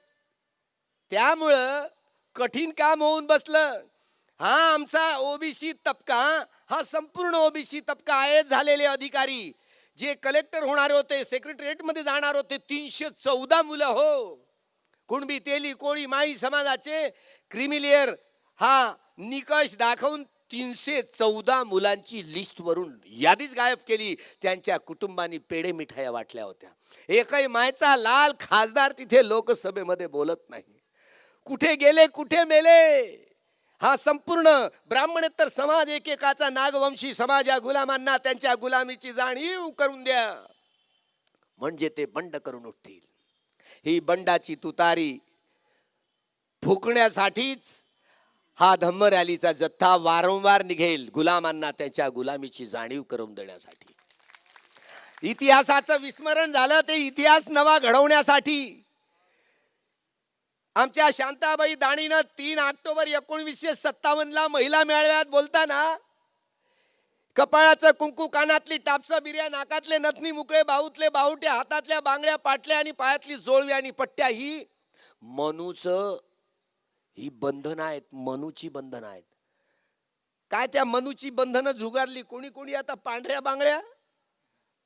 त्यामुळं कठीण काम होऊन बसलं. हा आमचा ओबीसी तबका, हा संपूर्ण ओबीसी तबका आहे. झालेले अधिकारी जे कलेक्टर होणार होते, सेक्रेटरीएट मध्ये जाणार होते, 314 मुलं हो. कुणबी, तेली, कोळी, माळी समाजाचे क्रिमिलियर हा निकष दाखवून 314 मुलांची लिस्ट वरून यादीच गायब केली. त्यांच्या कुटुंबांनी पेढे मिठाया वाटल्या होत्या. एकही मायचा लाल खासदार तिथे लोकसभेमध्ये बोलत नाही. कुठे गेले, कुठे मेले? हा संपूर्ण ब्राह्मणेतर समाज एकेकाचा नागवंशी समाज या गुलामांना त्यांच्या गुलामीची जाणीव करून द्या, म्हणजे ते बंड करून उठतील. ही बंडाची तुतारी फुकण्यासाठीच हा धम्म रॅलीचा जथ्था वारंवार निघेल, गुलामांना त्यांच्या गुलामीची जाणीव करून देण्यासाठी. इतिहासाचं विस्मरण झालं, ते इतिहास नवा घडवण्यासाठी. आमच्या शांताबाई दाणीनं 3 ऑक्टोबर 1957 महिला मेळाव्यात बोलताना कपाळाचं कुंकू, कानातली टापसा बिर्या, नाकातले नथनी मुकळे, बाहूतले बाहुट्या, हातातल्या बांगड्या, पाटल्या आणि पायातली जोळवी आणि पट्ट्या ही मनूचं, ही बंधन आहेत, मनूची बंधन आहेत. काय त्या मनूची बंधनं झुगारली कोणी कोणी? आता पांढऱ्या बांगड्या,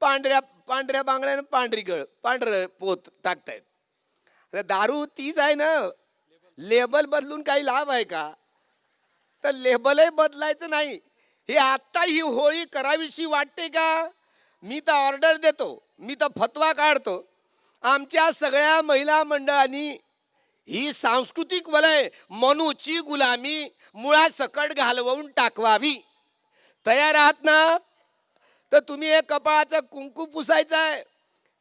पांढऱ्या बांगड्यानं पांढरी गळ, पांढरं पोत टाकतायत. दारू तीच आहे ना. लेबल बदलून काही लाभ आहे का? तर लेबलही बदलायचं नाही. हे आता ही होळी करावीशी वाटते का? मी तर ऑर्डर देतो, मी तर फतवा काढतो. आमच्या सगळ्या महिला मंडळांनी ही सांस्कृतिक वलय, मनूची गुलामी मुळासकट घालवून टाकवावी. तयार आहात ना? तर तुम्ही हे कपाळाचं कुंकू पुसायचं आहे,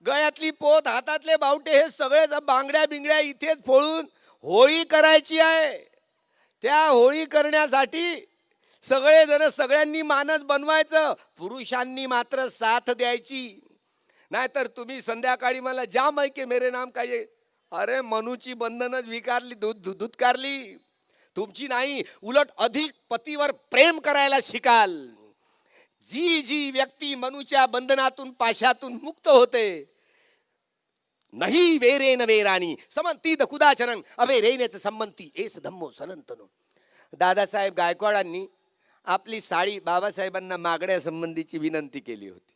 गळ्यातली पोत, हातातले बावटे, हे सगळे बांगड्या बिंगड्या इथेच फोडून होळी करायची आहे. त्या होळी करण्यासाठी सगळेजण, सगळ्यांनी मानस बनवायचं, पुरुषांनी मात्र साथ द्यायची. नाहीतर तुम्ही संध्याकाळी मला जाम आहे की मेरे नाम का ये, अरे मनूची बंधनच विकारली, धुतकारली तुमची नाही. उलट अधिक पतीवर प्रेम करायला शिकाल. जी जी व्यक्ती मनूच्या बंधनातून, पाशातून मुक्त होते, नाही वेरे न वेराणी समंती दकुदाचरण अवे रेनेच संमंती एस धम्मो सनंतनो. दादासाहेब गायकवाडांनी आपली साडी बाबासाहेबांना मागण्यासंबंधीची विनंती केली होती.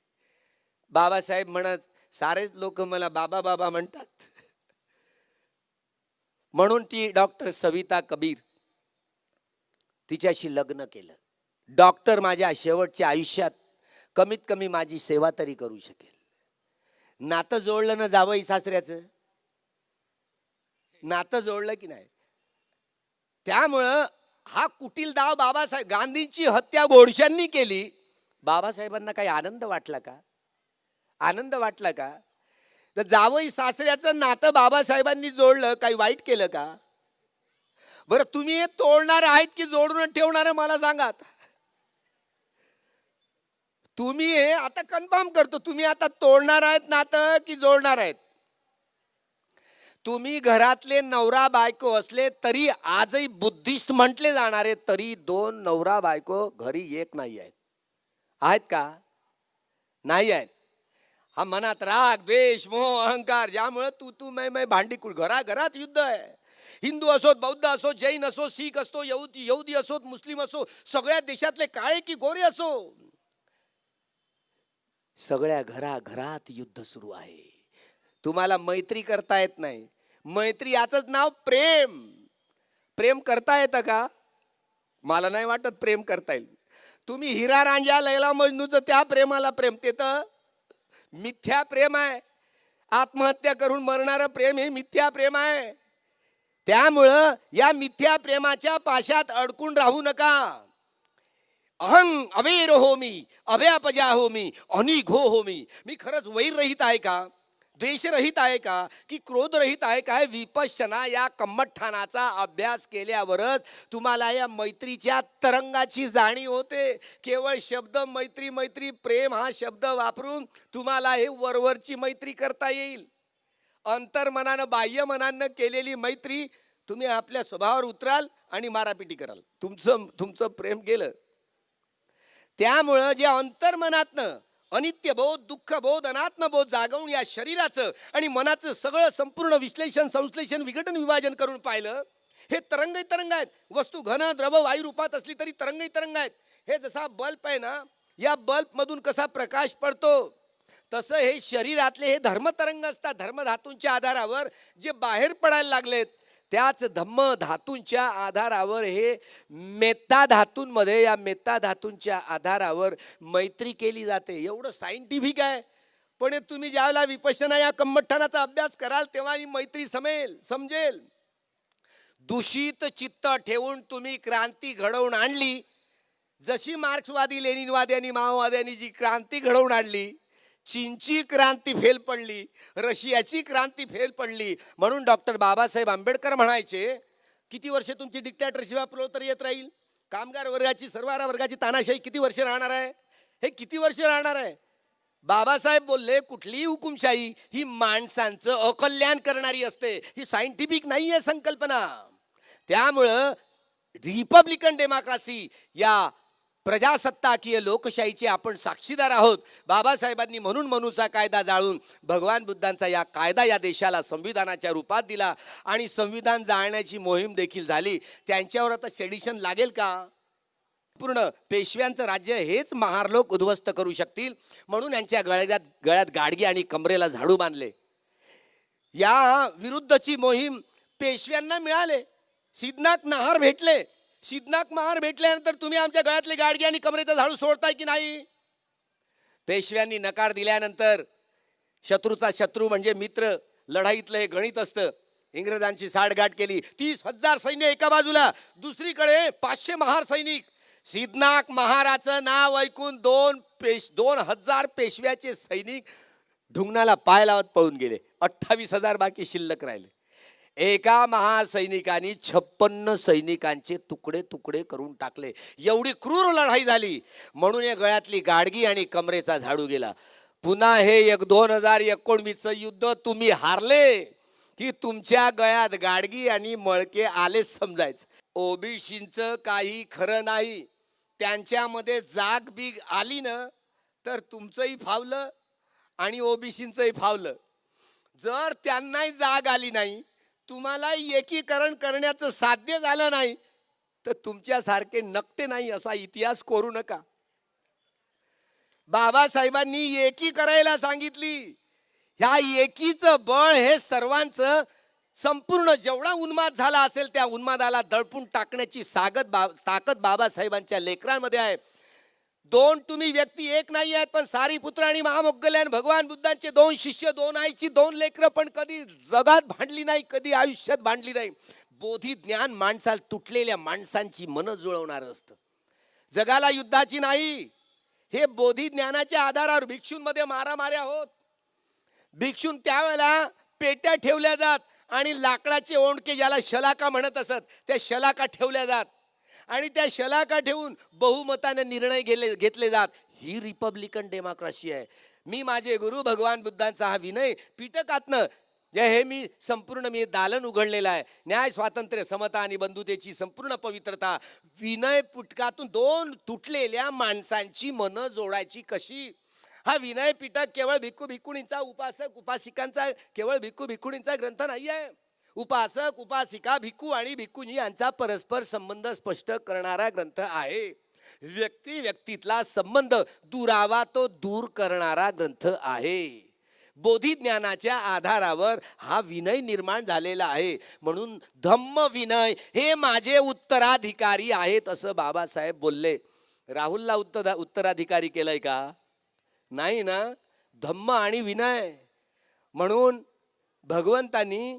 बाबासाहेब म्हणत, सारेच लोक मला बाबा बाबा म्हणतात, म्हणून ती डॉक्टर सविता कबीर, तिच्याशी लग्न केलं. डॉक्टर माझ्या शेवटच्या आयुष्यात कमीत कमी माझी सेवा तरी करू शकेल. नातं जोडलं ना जावई सासऱ्याचं, नातं जोडलं की नाही. त्यामुळं हा कुटील डाव बाबासाहेब, गांधींची हत्या गोडशांनी केली, बाबासाहेबांना काही आनंद वाटला का? आनंद वाटला का? तर जावई सासऱ्याचं नातं बाबासाहेबांनी जोडलं, काही वाईट केलं का? बरं तुम्ही हे तोडणार आहेत की जोडून ठेवणार मला सांगा. तुम्ही हे आता कन्फर्म करतो, तुम्ही आता तोडणार आहेत नातं की जोडणार आहेत? तुम्ही घरातले नवरा बायको असले तरी आजही बुद्धिस्ट म्हटले जाणारे तरी दोन नवरा बायको घरी एक नाही आहेत. आहेत का? नाही आहेत. हा मनात राग द्वेष मोह अहंकार ज्यामुळे तू मैं भांडी घराघरात युद्ध आहे. हिंदू असोत, बौद्ध असो, जैन असो, शीख असो, यहुदी असोत, मुस्लिम असो, सगळ्या देशातले काळे की गोरे असो, सगळ्या घराघरात युद्ध सुरू आहे. तुम्हाला मैत्री करता येत नाही. मैत्री याचंच नाव प्रेम. प्रेम करता येतं का? मला नाही वाटत प्रेम करता येईल. तुम्ही हिरा रांझा लैला मजनूचं त्या प्रेमाला प्रेम, ते तर मिथ्या प्रेम आहे. आत्महत्या करून मरणारं प्रेम हे मिथ्या प्रेम आहे. त्यामुळं या मिथ्या प्रेमाच्या पाशात अडकून राहू नका. अहं अवेर हो मी, अभयापजा हो मी, अनिघो हो मी. मी खरंच वैररहित आहे का? द्वेषरहित आहे का? की क्रोधरहित आहे का? विपश्यना या कम्मठाणाचा अभ्यास केल्यावरच तुम्हाला या मैत्रीच्या तरंगाची जाणीव होते. केवळ शब्द मैत्री मैत्री प्रेम हा शब्द वापरून तुम्हाला हे वरवरची मैत्री करता येईल. अंतर्मनानं बाह्य मनानं केलेली मैत्री तुम्ही आपल्या स्वभावावर उतराल आणि मारापिटी कराल. तुमचं प्रेम गेलं. त्यामुळं जे अंतर्मनातनं अनित्यबोध, दुःखबोध, अनात्मबोध जागवून या शरीराचं आणि मनाचं सगळं संपूर्ण विश्लेषण, संश्लेषण, विघटन, विभाजन करून पाहिलं. हे तरंगही तरंग आहेत. वस्तू घन द्रव वायू रूपात असली तरी तरंगही तरंग आहेत. हे जसा बल्ब आहे ना, या बल्बमधून कसा प्रकाश पडतो तसं हे शरीरातले हे धर्मतरंग असतात. धर्मधातूंच्या आधारावर जे बाहेर पडायला लागलेत त्याच धम्म धातूंच्या आधारावर हे मेत्ता धातूंमध्ये, या मेत्ता धातूंच्या आधारावर मैत्री केली जाते. एवढं सायंटिफिक आहे. पण हे तुम्ही ज्यावेळेला विपश्यना या कम्मठाणाचा अभ्यास कराल तेव्हा ही मैत्री समजेल. दूषित चित्त ठेवून तुम्ही क्रांती घडवून आणली. जशी मार्क्सवादी, लेनिनवादी आणि माओवाद्यांनी जी क्रांती घडवून आणली, चीनची क्रांती फेल पडली, रशियाची क्रांती फेल पडली. म्हणून डॉक्टर बाबासाहेब आंबेडकर म्हणायचे, किती वर्ष तुमची डिक्टॅटरशिप आपलं तर येत राहील? कामगार वर्गाची, सर्वारा वर्गाची तानाशाही किती वर्ष राहणार आहे? हे किती वर्ष राहणार आहे? बाबासाहेब बोलले, कुठलीही हुकुमशाही ही माणसांचं अकल्याण करणारी असते. ही सायंटिफिक नाही आहे संकल्पना. त्यामुळं रिपब्लिकन डेमोक्रेसी या प्रजासत्ताकीय लोकशाहीचे आपण साक्षीदार आहोत. बाबासाहेबांनी म्हणून मनूचा कायदा जाळून भगवान बुद्धांचा या कायदा या देशाला संविधानाच्या रूपात दिला आणि संविधान जाळण्याची मोहीम देखील झाली. त्यांच्यावर आता सेडिशन लागेल का? पूर्ण पेशव्यांचं राज्य हेच महार उद्ध्वस्त करू शकतील. म्हणून यांच्या गळ्यात गाडगी आणि कमरेला झाडू बांधले. या विरुद्धची मोहीम पेशव्यांना मिळाले. सिद्धनाथ महार भेटले. सिद्धनाथ महार भेटल्यानंतर तुम्ही आमच्या गळ्यातले गाडगे आणि कमरेचा झाडू सोडताय की नाही? पेशव्यांनी नकार दिल्यानंतर शत्रूचा शत्रू म्हणजे मित्र, लढाईतलं हे गणित असतं. इंग्रजांची साठगाठ केली. 30,000 सैन्य एका बाजूला, दुसरीकडे 500 महार सैनिक. सिद्धनाथ महाराचं नाव ऐकून 2,000 पेशव्याचे सैनिक ढुंगणाला पाय लावत पळून गेले. 28,000 बाकी शिल्लक राहिले. एका महासैनिकांनी 56 सैनिकांचे तुकडे तुकडे करून टाकले. एवढी क्रूर लढाई झाली. म्हणून या गळ्यातली गाडगी आणि कमरेचा झाडू गेला. पुन्हा हे 2019चं युद्ध तुम्ही हारले की तुमच्या गळ्यात गाडगी आणि मळके आलेच समजायचं. ओबीसींचं काही खरं नाही. त्यांच्यामध्ये जाग बीग आली ना तर तुमचंही फावलं आणि ओबीसींचंही फावलं. जर त्यांनाही जाग आली नाही, तुम्हाला एकीकरण करण्याचं साध्य झालं नाही, तर तुमच्यासारखे नकटे नाही असा इतिहास कोरू नका. बाबासाहेबांनी एकी करायला सांगितली. ह्या एकीचं बळ हे सर्वांचं संपूर्ण जेवढा उन्माद झाला असेल त्या उन्मादाला दडपून टाकण्याची ताकद बाबासाहेबांच्या लेकरांमध्ये आहे. दोन तुम्ही व्यक्ती एक नाही आहेत, पण सारीपुत्र आणि महामोग्गल्यान भगवान बुद्धांचे दोन शिष्य, दोन आईची दोन लेकरं, पण कधी जगात भांडली नाही, कधी आयुष्यात भांडली नाही. बोधी ज्ञान माणसाला तुटलेल्या माणसांची मन जुळवणार असतं, जगाला युद्धाची नाही. हे बोधी ज्ञानाच्या आधारावर भिक्षूंमध्ये मारामाऱ्या होत. भिक्षून त्यावेळेला पेट्या ठेवल्या जात आणि लाकडाचे ओंडके ज्याला शलाका म्हणत असत त्या शलाका ठेवल्या जात आणि त्या शलाका ठेवून बहुमताने निर्णय घेतले जात. ही रिपब्लिकन डेमोक्रेसी आहे. मी माझे गुरु भगवान बुद्धांचा हा विनय पिटकातनं हे मी दालन उघडलेलं आहे. न्याय, स्वातंत्र्य, समता आणि बंधुतेची संपूर्ण पवित्रता. विनय पुटकातून दोन तुटलेल्या माणसांची मन जोडायची कशी. हा विनय पिटक केवळ भिक्खू भिक्खुणींचा, उपासक उपासिकांचा, केवळ भिक्खू भिक्खुणींचा ग्रंथ नाही आहे. उपासक उपासिका, भिक्खू आणि भिक्खुनी यांचा परस्पर संबंध स्पष्ट करणारा ग्रंथ आहे. व्यक्ती व्यक्तीतला संबंध दुरावा तो दूर करणारा ग्रंथ आहे. बोधी ज्ञानाच्या आधारावर हा विनय निर्माण झालेला आहे. म्हणून धम्म विनय हे माझे उत्तराधिकारी आहेत असं बाबासाहेब बोलले. राहुलला उत्तराधिकारी केलंय का? नाही ना. धम्म आणि विनय म्हणून भगवंतांनी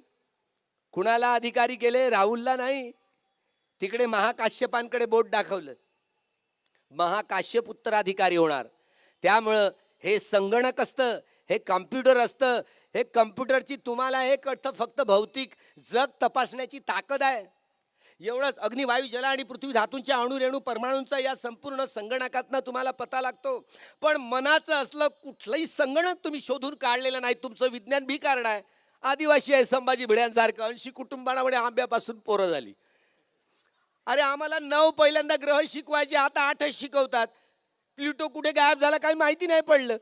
कुणाला अधिकारी केले? राहुलला नाही. तिकडे महाकाश्यपांकडे बोट दाखवलं. महाकाश्यप उत्तराधिकारी होणार. त्यामुळं हे संगणक असतं, हे कम्प्युटर असतं. हे कम्प्युटरची तुम्हाला हे कळतं फक्त भौतिक जग तपासण्याची ताकद आहे. एवढंच. अग्नी, वायू, जल आणि पृथ्वी धातूंच्या अणु रेणू परमाणूंचा या संपूर्ण संगणकातनं तुम्हाला पता लागतो. पण मनाचं असलं कुठलंही संगणक तुम्ही शोधून काढलेलं नाही. तुमचं विज्ञान भिकारड आहे. आदिवासी आहे संभाजी भिड्यांसारखं. 80 कुटुंबांमध्ये आंब्यापासून पोरं झाली. अरे आम्हाला 9 पहिल्यांदा ग्रह शिकवायचे, आता 8च शिकवतात. प्लुटो कुठे गायब झाला काही माहिती नाही पडलं.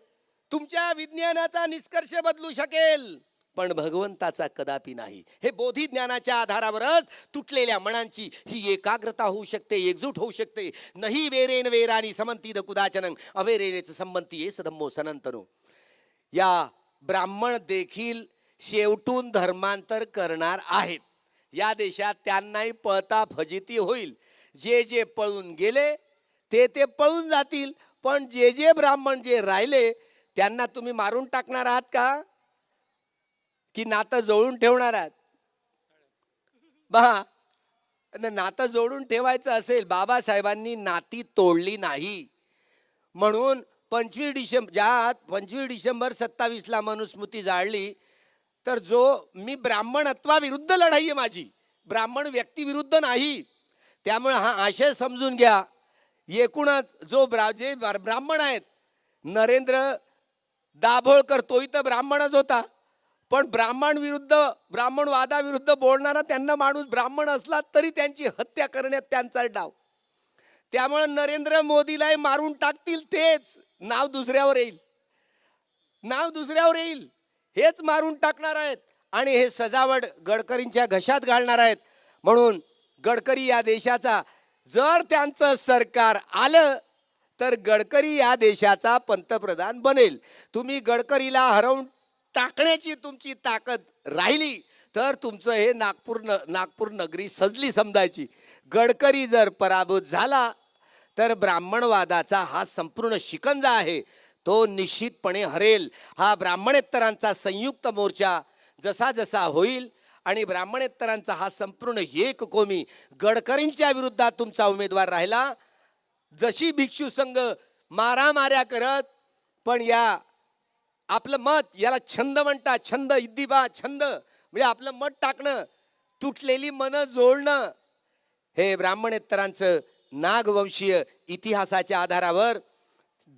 तुमच्या विज्ञानाचा निष्कर्ष बदलू शकेल पण भगवंताचा कदापि नाही. हे बोधी ज्ञानाच्या आधारावरच तुटलेल्या मनांची ही एकाग्रता होऊ शकते, एकजूट होऊ शकते. नाही वेरेन वेरानी समंतीद कुदाचनं अवेरेनेच संबंती ये सधम्मो सनंतनो. या ब्राह्मण देखील शेवटून धर्मांतर करणार आहेत. या देशात त्यांनाही पळता फजिती होईल. जे जे पळून गेले ते पळून जातील, पण जे जे ब्राह्मण जे राहिले त्यांना तुम्ही मारून टाकणार आहात का की नातं जोडून ठेवणार आहात? बहा, नातं जोडून ठेवायचं असेल, बाबासाहेबांनी नाती तोडली नाही. म्हणून 25 डिसेंबर 27ला मनुस्मृती जाळली. तर जो मी ब्राह्मणत्वाविरुद्ध लढाई आहे माझी, ब्राह्मण व्यक्ती विरुद्ध नाही. त्यामुळे हा आशय समजून घ्या. एकूणच जो जे ब्राह्मण आहेत, नरेंद्र दाभोळकर तोही तर ब्राह्मणच होता, पण ब्राह्मणवादाविरुद्ध बोलणारा त्यांना माणूस ब्राह्मण असला तरी त्यांची हत्या करण्यात त्यांचा डाव. त्यामुळे नरेंद्र मोदीलाही मारून टाकतील, तेच नाव दुसऱ्यावर येईल, हेच मारून टाकणार आहेत आणि हे सजावट गडकरींच्या घशात घालणार आहेत. म्हणून गडकरी या देशाचा, जर त्यांचं सरकार आलं तर गडकरी या देशाचा पंतप्रधान बनेल. तुम्ही गडकरीला हरवून टाकण्याची तुमची ताकद राहिली तर तुमचं हे नागपूर नगरी सजली समजायची. गडकरी जर पराभूत झाला तर ब्राह्मणवादाचा हा संपूर्ण शिकंजा आहे तो निश्चितपणे हरेल. हा ब्राह्मणेतरांचा संयुक्त मोर्चा जसा जसा होईल आणि ब्राह्मणेतरांचा हा संपूर्ण एक कोमी गडकरींच्या विरुद्धात तुमचा उमेदवार राहिला. जशी भिक्षू संघ मारामाऱ्या करत, पण या आपलं मत, याला छंद म्हणतात, छंद इद्दिबा छंद म्हणजे आपलं मत टाकणं, तुटलेली मन जोडणं. हे ब्राह्मणेतरांचं नागवंशीय इतिहासाच्या आधारावर,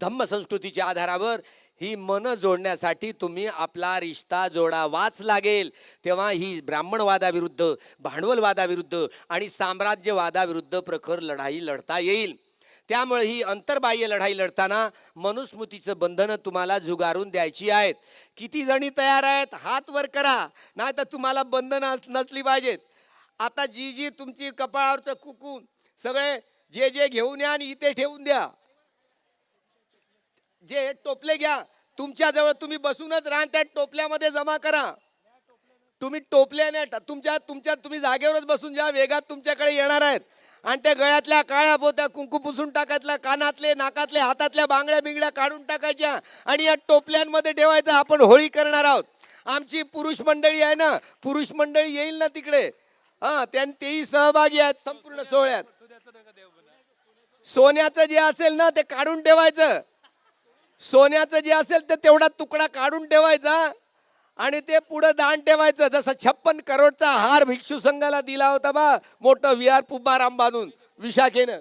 धम्म संस्कृतीच्या आधारावर ही मन जोडण्यासाठी तुम्ही आपला रिश्ता जोडावाच लागेल. तेव्हा ही ब्राह्मणवादाविरुद्ध, भांडवलवादाविरुद्ध आणि साम्राज्यवादाविरुद्ध प्रखर लढाई लढता येईल. त्यामुळे ही अंतर्बाह्य लढाई लढताना मनुस्मृतीचं बंधनं तुम्हाला झुगारून द्यायची आहेत. किती जणी तयार आहेत? हात वर करा, नाही तर तुम्हाला बंधनं नसली पाहिजेत. आता जी तुमची कपाळावरचं कुकू सगळे जे घेऊन या आणि इथे ठेवून द्या. जे टोपले घ्या तुमच्याजवळ, तुम्ही बसूनच राहा, त्या टोपल्यामध्ये जमा करा. तुम्ही टोपल्याने तुम्ही जागेवरच बसून ज्या वेगात तुमच्याकडे येणार आहेत आणि त्या गळ्यातल्या काळ्या पोत्या कुंकू पुसून टाकायतल्या, कानातले नाकातले हातातल्या बांगड्या बिंगड्या काढून टाकायच्या आणि या टोपल्यांमध्ये ठेवायचं. आपण होळी करणार आहोत. आमची पुरुष मंडळी आहे ना, पुरुष मंडळी येईल ना तिकडे, हा तेही सहभागी आहेत संपूर्ण सोहळ्यात. सोन्याचं जे असेल ना ते काढून ठेवायचं. सोन्याचं जे असेल ते तेवढा तुकडा काढून ठेवायचा आणि ते पुढे दान ठेवायचं. जसं 56 करोडचा हार भिक्षू संघाला दिला होता बा, मोठं विहार पुब्बाराम बांधून विशाखेनं.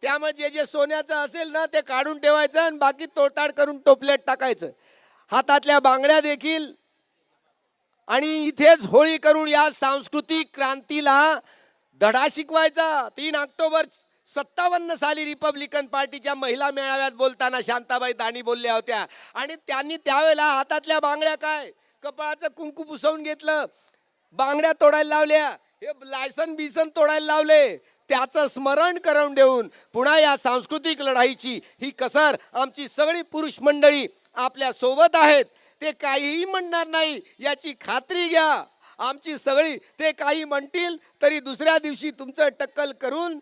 त्यामुळे जे जे सोन्याचं असेल ना ते काढून ठेवायचं आणि बाकी तोडताड करून टोपल्यात टाकायचं. हातातल्या बांगड्या देखील. आणि इथेच होळी करून या सांस्कृतिक क्रांतीला धडा शिकवायचा. 3 ऑक्टोबर 57 साली रिपब्लिकन पार्टीच्या महिला मेळाव्यात बोलताना शांताबाई दाणी बोलल्या होत्या आणि त्यांनी त्यावेळेला हातातल्या बांगड्या काय, कपाळाचं कुंकू पुसवून घेतलं, बांगड्या तोडायला लावल्या, हे लायसन बिसन तोडायला लावले. त्याचं स्मरण करून देऊन पुन्हा या सांस्कृतिक लढाईची ही कसर आमची सगळी पुरुष मंडळी आपल्या सोबत आहेत. ते काहीही म्हणणार नाही याची खात्री घ्या. आमची सगळी ते काही म्हणतील तरी दुसऱ्या दिवशी तुमचं टक्कल करून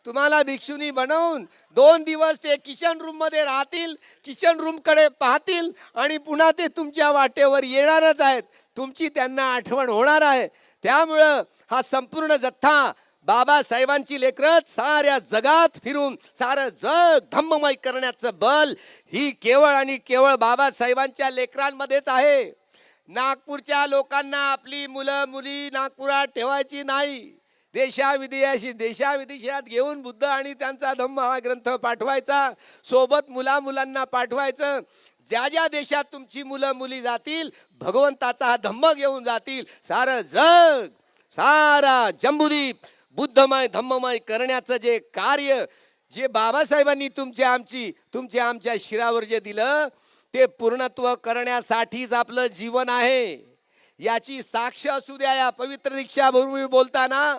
तुम्हाला भिक्षुनी बनवून 2 दिवस ते किचन रूम मध्ये राहतील, किचन रूम कडे पाहतील आणि पुन्हा ते तुमच्या वाटेवर येणारच आहेत. तुमची त्यांना आठवण होणार आहे. त्यामुळं हा संपूर्ण जथ्था बाबासाहेबांची लेकरं साऱ्या जगात फिरून सारं जग धम्ममय करण्याचं बल ही केवळ आणि केवळ बाबासाहेबांच्या लेकरांमध्येच आहे. नागपूरच्या लोकांना आपली मुलं मुली नागपुरात ठेवायची नाही. देशाविदेशात घेऊन बुद्ध आणि त्यांचा धम्म हा ग्रंथ पाठवायचा. सोबत मुलांना पाठवायचं. ज्या ज्या देशात तुमची मुलं मुली जातील भगवंताचा हा धम्म घेऊन जातील. सारं जग सारा जम्बूद्वीप बुद्धमय धम्ममय करण्याचं जे कार्य जे बाबासाहेबांनी तुमच्या आमच्या शिरावर जे दिलं ते पूर्णत्व करण्यासाठीच आपलं जीवन आहे. याची साक्ष असू द्या या पवित्र दीक्षाभूमी बोलताना.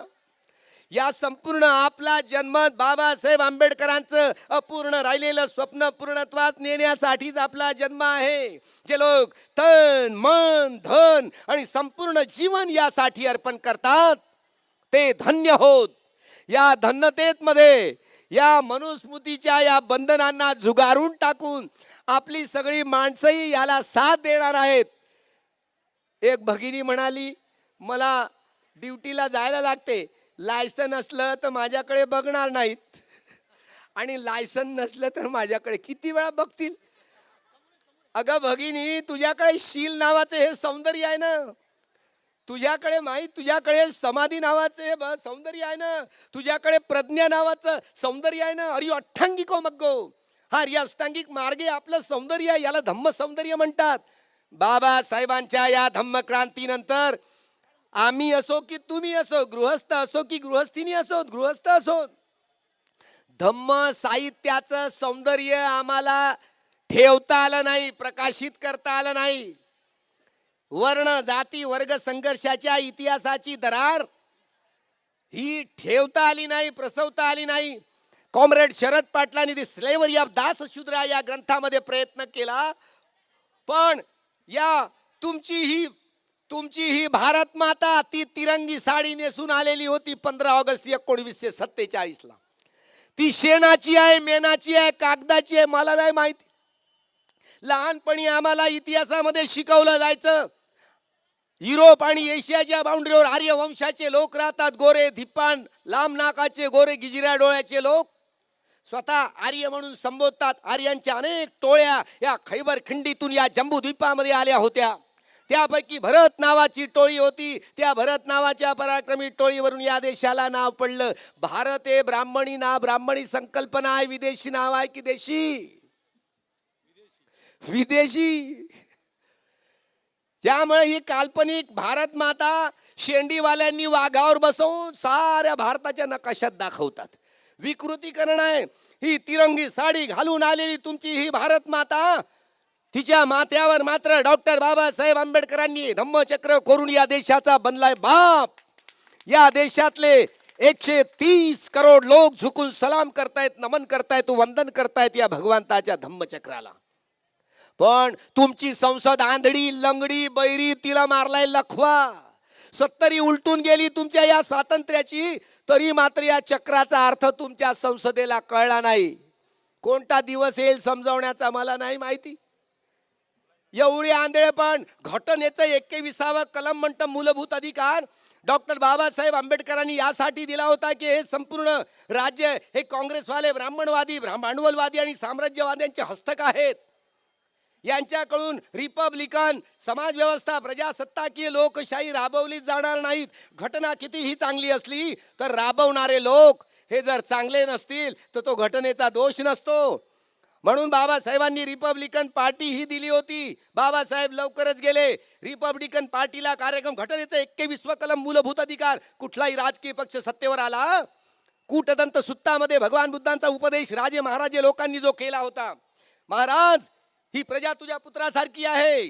या संपूर्ण आपला जन्म बाबासाहेब आंबेडकरांचं अपूर्ण राहिलेलं स्वप्न पूर्णत्वास नेण्यासाठीच आपला जन्म आहे. जे लोक तन मन धन आणि संपूर्ण जीवन यासाठी अर्पण करतात ते धन्य होत. या धन्यतेमध्ये या मनुस्मृतीच्या या बंधनांना झुगारून टाकून आपली सगळी माणसंही याला साथ देणार आहेत. एक भगिनी म्हणाली, मला ड्युटीला जायला लागते, लायसन असलं तर माझ्याकडे बघणार नाहीत आणि लायसन नसलं तर माझ्याकडे किती वेळा बघतील. अगं भगिनी, तुझ्याकडे शील नावाचं हे सौंदर्य आहे ना, तुझ्याकडे समाधी नावाचे सौंदर्य आहे ना, तुझ्याकडे प्रज्ञा नावाचं सौंदर्य आहे ना. अरे अठ्ठांगिको मग्गो, हा अष्टांगिक मार्गे आपलं सौंदर्य आहे. याला धम्म सौंदर्य म्हणतात. बाबासाहेबांच्या या धम्म क्रांतीनंतर आम्ही असो की तुम्ही असो, गृहस्थ असो की गृहस्थीनी असो, गृहस्थ असो, धम्म साहित्याचं सौंदर्य आम्हाला ठेवता आलं नाही, प्रकाशित करता आलं नाही. वर्ण जाती वर्ग संघर्षाच्या इतिहासाची दरार ही ठेवता आली नाही, प्रसवता आली नाही. कॉम्रेड शरद पाटलांनी दी स्लेव्हरी ऑफ दासशूद्रा या ग्रंथामध्ये प्रयत्न केला. पण या तुमची ही भारत माता ती तिरंगी साडी नेसून आलेली होती 15 ऑगस्ट 1947 ला. ती शेणाची आहे, मेणाची आहे, कागदाची आहे, मला नाही माहिती. लहानपणी आम्हाला इतिहासामध्ये शिकवलं जायचं युरोप आणि एशियाच्या बाउंड्रीवर आर्य वंशाचे लोक राहतात. गोरे धिप्पान लांब नाकाचे गोरे गिजिऱ्या डोळ्याचे लोक स्वतः आर्य म्हणून संबोधतात. आर्यांच्या अनेक टोळ्या या खैबर खिंडीतून या जम्बूद्वीपामध्ये आल्या होत्या. त्यापैकी भरत नावाची टोळी होती. त्या भरत नावाच्या पराक्रमी टोळीवरून या देशाला नाव पडलं. भारत हे ब्राह्मणी संकल्पना आहे. विदेशी नाव आहे की देशी? विदेशी. त्यामुळे ही काल्पनिक भारत माता शेंडीवाल्यांनी वाघावर बसवून साऱ्या भारताच्या नकाशात दाखवतात. विकृतीकरण आहे. ही तिरंगी साडी घालून आलेली तुमची ही भारत माता, तिच्या माथ्यावर मात्र डॉक्टर बाबासाहेब आंबेडकरांनी धम्मचक्र कोरून या देशाचा बनलाय बाप. या देशातले 130 करोड लोक झुकून सलाम करतायत, नमन करतायत, वंदन करतायत या भगवंताच्या धम्मचक्राला. पण तुमची संसद आंधळी लंगडी बैरी, तिला मारलाय लखवा. 70 उलटून गेली तुमच्या या स्वातंत्र्याची, तरी मात्र या चक्राचा अर्थ तुमच्या संसदेला कळला नाही. कोणता दिवस येईल समजावण्याचा मला नाही माहिती. एवढी आंधळेपण. घटनेचं 21वा कलम म्हणतं मूलभूत अधिकार डॉक्टर बाबासाहेब आंबेडकरांनी यासाठी दिला होता की हे संपूर्ण राज्य हे काँग्रेसवाले ब्राह्मणवादी भांडवलवादी आणि साम्राज्यवाद्यांचे हस्तक आहेत. यांच्याकडून रिपब्लिकन समाजव्यवस्था प्रजासत्ताकीय लोकशाही राबवली जाणार नाहीत. घटना कितीही चांगली असली तर राबवणारे लोक हे जर चांगले नसतील तर तो घटनेचा दोष नसतो. म्हणून बाबासाहेबांनी रिपब्लिकन पार्टी ही दिली होती. बाबासाहेब लवकरच गेले. रिपब्लिकन पार्टीला कार्यक्रम घटनेचं 21वं कलम मूलभूत अधिकार. कुठलाही राजकीय पक्ष सत्तेवर आला, कूटदंत सुत्तामध्ये भगवान बुद्धांचा उपदेश राजे महाराजे लोकांनी जो केला होता, महाराज ही प्रजा तुझ्या पुत्रासारखी आहे.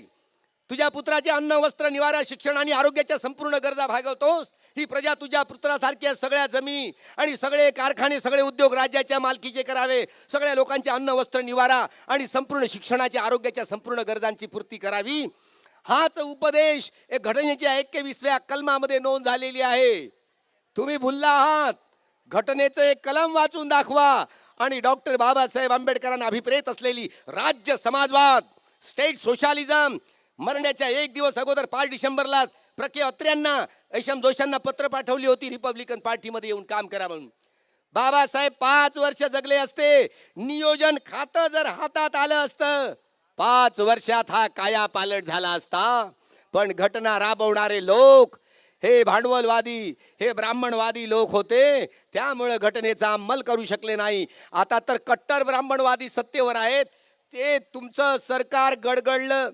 तुझ्या पुत्राचे अन्न वस्त्र निवारा शिक्षण आणि आरोग्याच्या संपूर्ण गरजा भागवतोस. ही प्रजा तुझ्या पुत्रासारख्या सगळ्या जमीन आणि सगळे कारखाने सगळे उद्योग राज्याच्या मालकीचे करावे. सगळ्या लोकांचे अन्न वस्त्र निवारा आणि संपूर्ण शिक्षणाच्या आरोग्याच्या संपूर्ण गरजांची पूर्ती करावी. हाच उपदेश एक घटनेच्या 21व्या कलमामध्ये नोंद झालेली आहे. तुम्ही भुलला आहात. घटनेचं एक कलम वाचून दाखवा आणि डॉक्टर बाबासाहेब आंबेडकरांना अभिप्रेत असलेली राज्य समाजवाद स्टेट सोशलिझम मरण्याच्या 1 दिवस अगोदर 5 डिसेंबरला प्रके अत्र्यांना ऐशम जोशांना पत्र पाठवली होती रिपब्लिकन पार्टीमध्ये येऊन काम करा म्हणून. बाबासाहेब 5 वर्ष जगले असते. नियोजन खातं जर हातात आलं असतं 5 वर्षात हा काया पालट झाला असता. पण घटना राबवणारे लोक हे भांडवलवादी हे ब्राह्मणवादी लोक होते. त्यामुळे घटनेचा अंमल करू शकले नाही. आता तर कट्टर ब्राह्मणवादी सत्तेवर आहेत. ते तुमचं सरकार गडगडलं.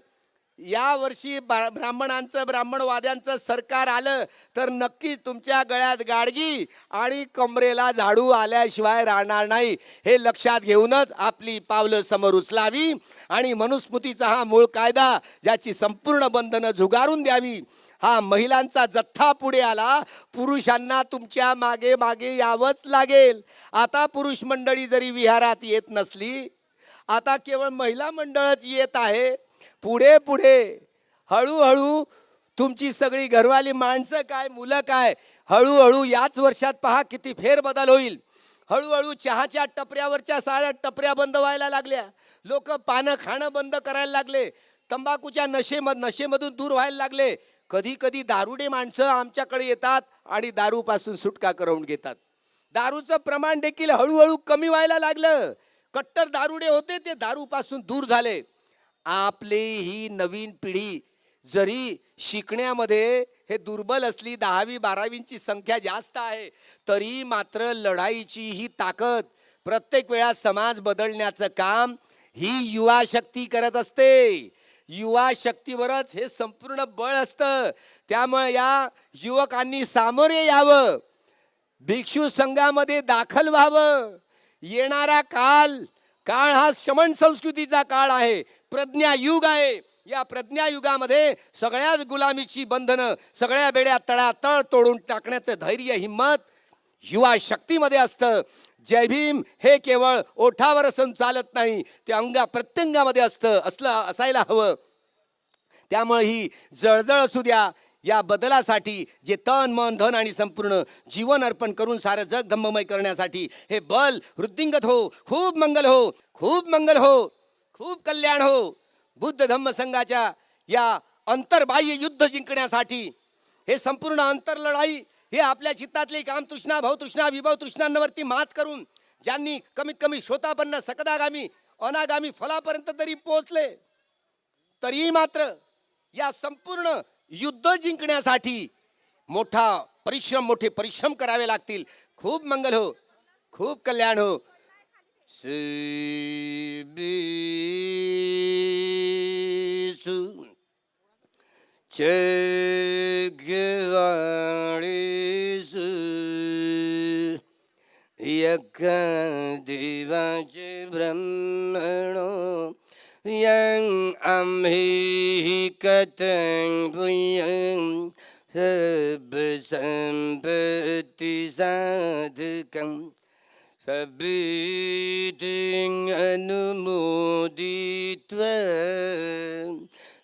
या वर्षी ब्राह्मणवाद्यांचं सरकार आलं तर नक्की तुमच्या गळ्यात गाडगी आणि कमरेला झाडू आल्याशिवाय राहणार नाही. हे लक्षात घेऊनच आपली पावलं समोर उचलावी आणि मनुस्मृतीचा हा मूळ कायदा ज्याची संपूर्ण बंधनं झुगारून द्यावी. हा महिलांचा जथ्था पुढे आला. पुरुषांना तुमच्या मागे मागे यावंच लागेल. आता पुरुष मंडळी जरी विहारात येत नसली, आता केवळ महिला मंडळच येत आहे. पुढे पुढे हळूहळू तुमची सगळी घरवाली माणसं काय मुलं काय हळूहळू याच वर्षात पहा किती फेरबदल होईल. हळूहळू चहाच्या टपऱ्यावरच्या साऱ्या टपऱ्या बंद व्हायला लागल्या. लोक पानं खाणं बंद करायला लागले. तंबाखूच्या नशेमधून दूर व्हायला लागले. कधी कधी दारुडे माणसं आमच्याकडे येतात आणि दारूपासून सुटका करवून घेतात. दारूचं प्रमाण देखील हळूहळू कमी व्हायला लागलं. कट्टर दारुडे होते ते दारूपासून दूर झाले. आपली ही नवीन पिढी जरी शिकण्यामध्ये हे दुर्बल असली, 10वी 12वींची संख्या जास्त आहे, तरी मात्र लढाईची ही ताकद प्रत्येक वेळा समाज बदलण्याचं काम ही युवा शक्ती करत असते. युवा शक्तीवरच हे संपूर्ण बळ असतं. त्यामुळे या युवकांनी सामोरे यावं, भिक्षू संघामध्ये दाखल व्हावं. येणारा काळ हा शमन संस्कृतीचा काळ आहे, प्रज्ञा युग आहे. या प्रज्ञा युगामध्ये सगळ्याच गुलामीची बंधनं सगळ्या बेड्या तळातळ तोडून टाकण्याचं धैर्य हिम्मत युवा शक्तीमध्ये असतं. जय भीम हे केवळ ओठावर असून चालत नाही, ते अंगा प्रत्यंगामध्ये असायला हवं. त्यामुळे ही जळजळ असू द्या. या बदलासाठी जे तन मन धन आणि संपूर्ण जीवन अर्पण करून सारं जग धम्ममय करण्यासाठी हे बल वृद्धिंगत हो. खूप मंगल हो, खूप मंगल हो, खूप कल्याण हो. बुद्ध धम्म संघाच्या या अंतर्बाह्य युद्ध जिंकण्यासाठी हे संपूर्ण अंतरलढाई हे आपल्या चित्तातली कामतृष्णा भावतृष्णा विभव तृष्णांवरती मात करून ज्यांनी कमीत कमी श्रोतापन्न सकदागामी अनागामी फलापर्यंत तरी पोहोचले, तरीही मात्र या संपूर्ण युद्ध जिंकण्यासाठी मोठे परिश्रम करावे लागतील. खूप मंगल हो, खूप कल्याण हो. देवाचे ब्रह्मणो यं आम्ही कथं भूयं सब संपत्ति साधकं सबितिं अनुमोदित्वा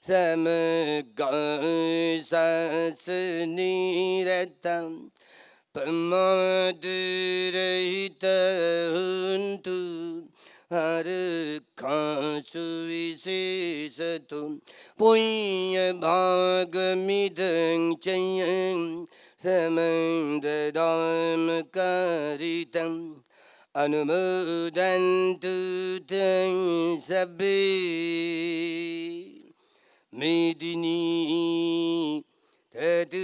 समगासासनिरतं प्रमाद रहित हुन्तु हर खासु विशेषतु पुण्य भागमिदं चयं समन्ददाम कारितम् अनुमोदन्तु तं सबे मेदिनी तत्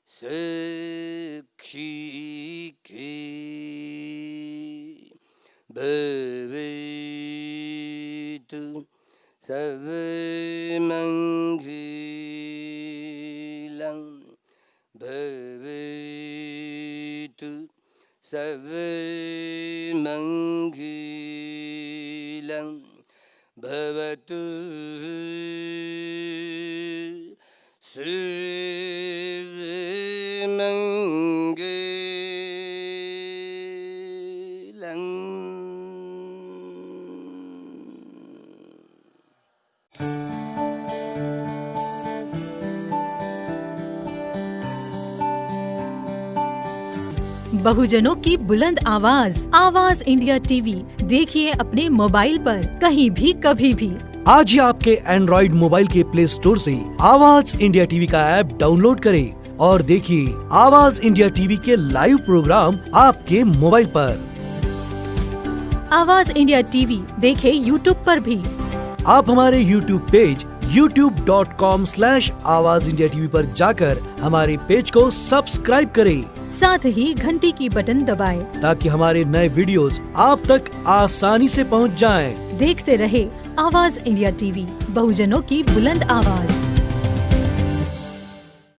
सखी के भवेतु सर्वमङ्गलं भवेतु सर्वमङ्गलं भवतु बहुजनों की बुलंद आवाज, आवाज इंडिया टीवी देखिए अपने मोबाइल पर कहीं भी कभी भी। आज ही आपके एंड्रॉइड मोबाइल के प्ले स्टोर से आवाज इंडिया टीवी का ऐप डाउनलोड करें और देखिए आवाज इंडिया टीवी के लाइव प्रोग्राम आपके मोबाइल पर। आवाज इंडिया टीवी देखें यूट्यूब पर भी। आप हमारे यूट्यूब पेज youtube.com/आवाज इंडिया टीवी पर जाकर हमारे पेज को सब्सक्राइब करें। साथ ही घंटी की बटन दबाएं ताकि हमारे नए वीडियोस आप तक आसानी से पहुंच जाएं। देखते रहे आवाज इंडिया टीवी, बहुजनों की बुलंद आवाज।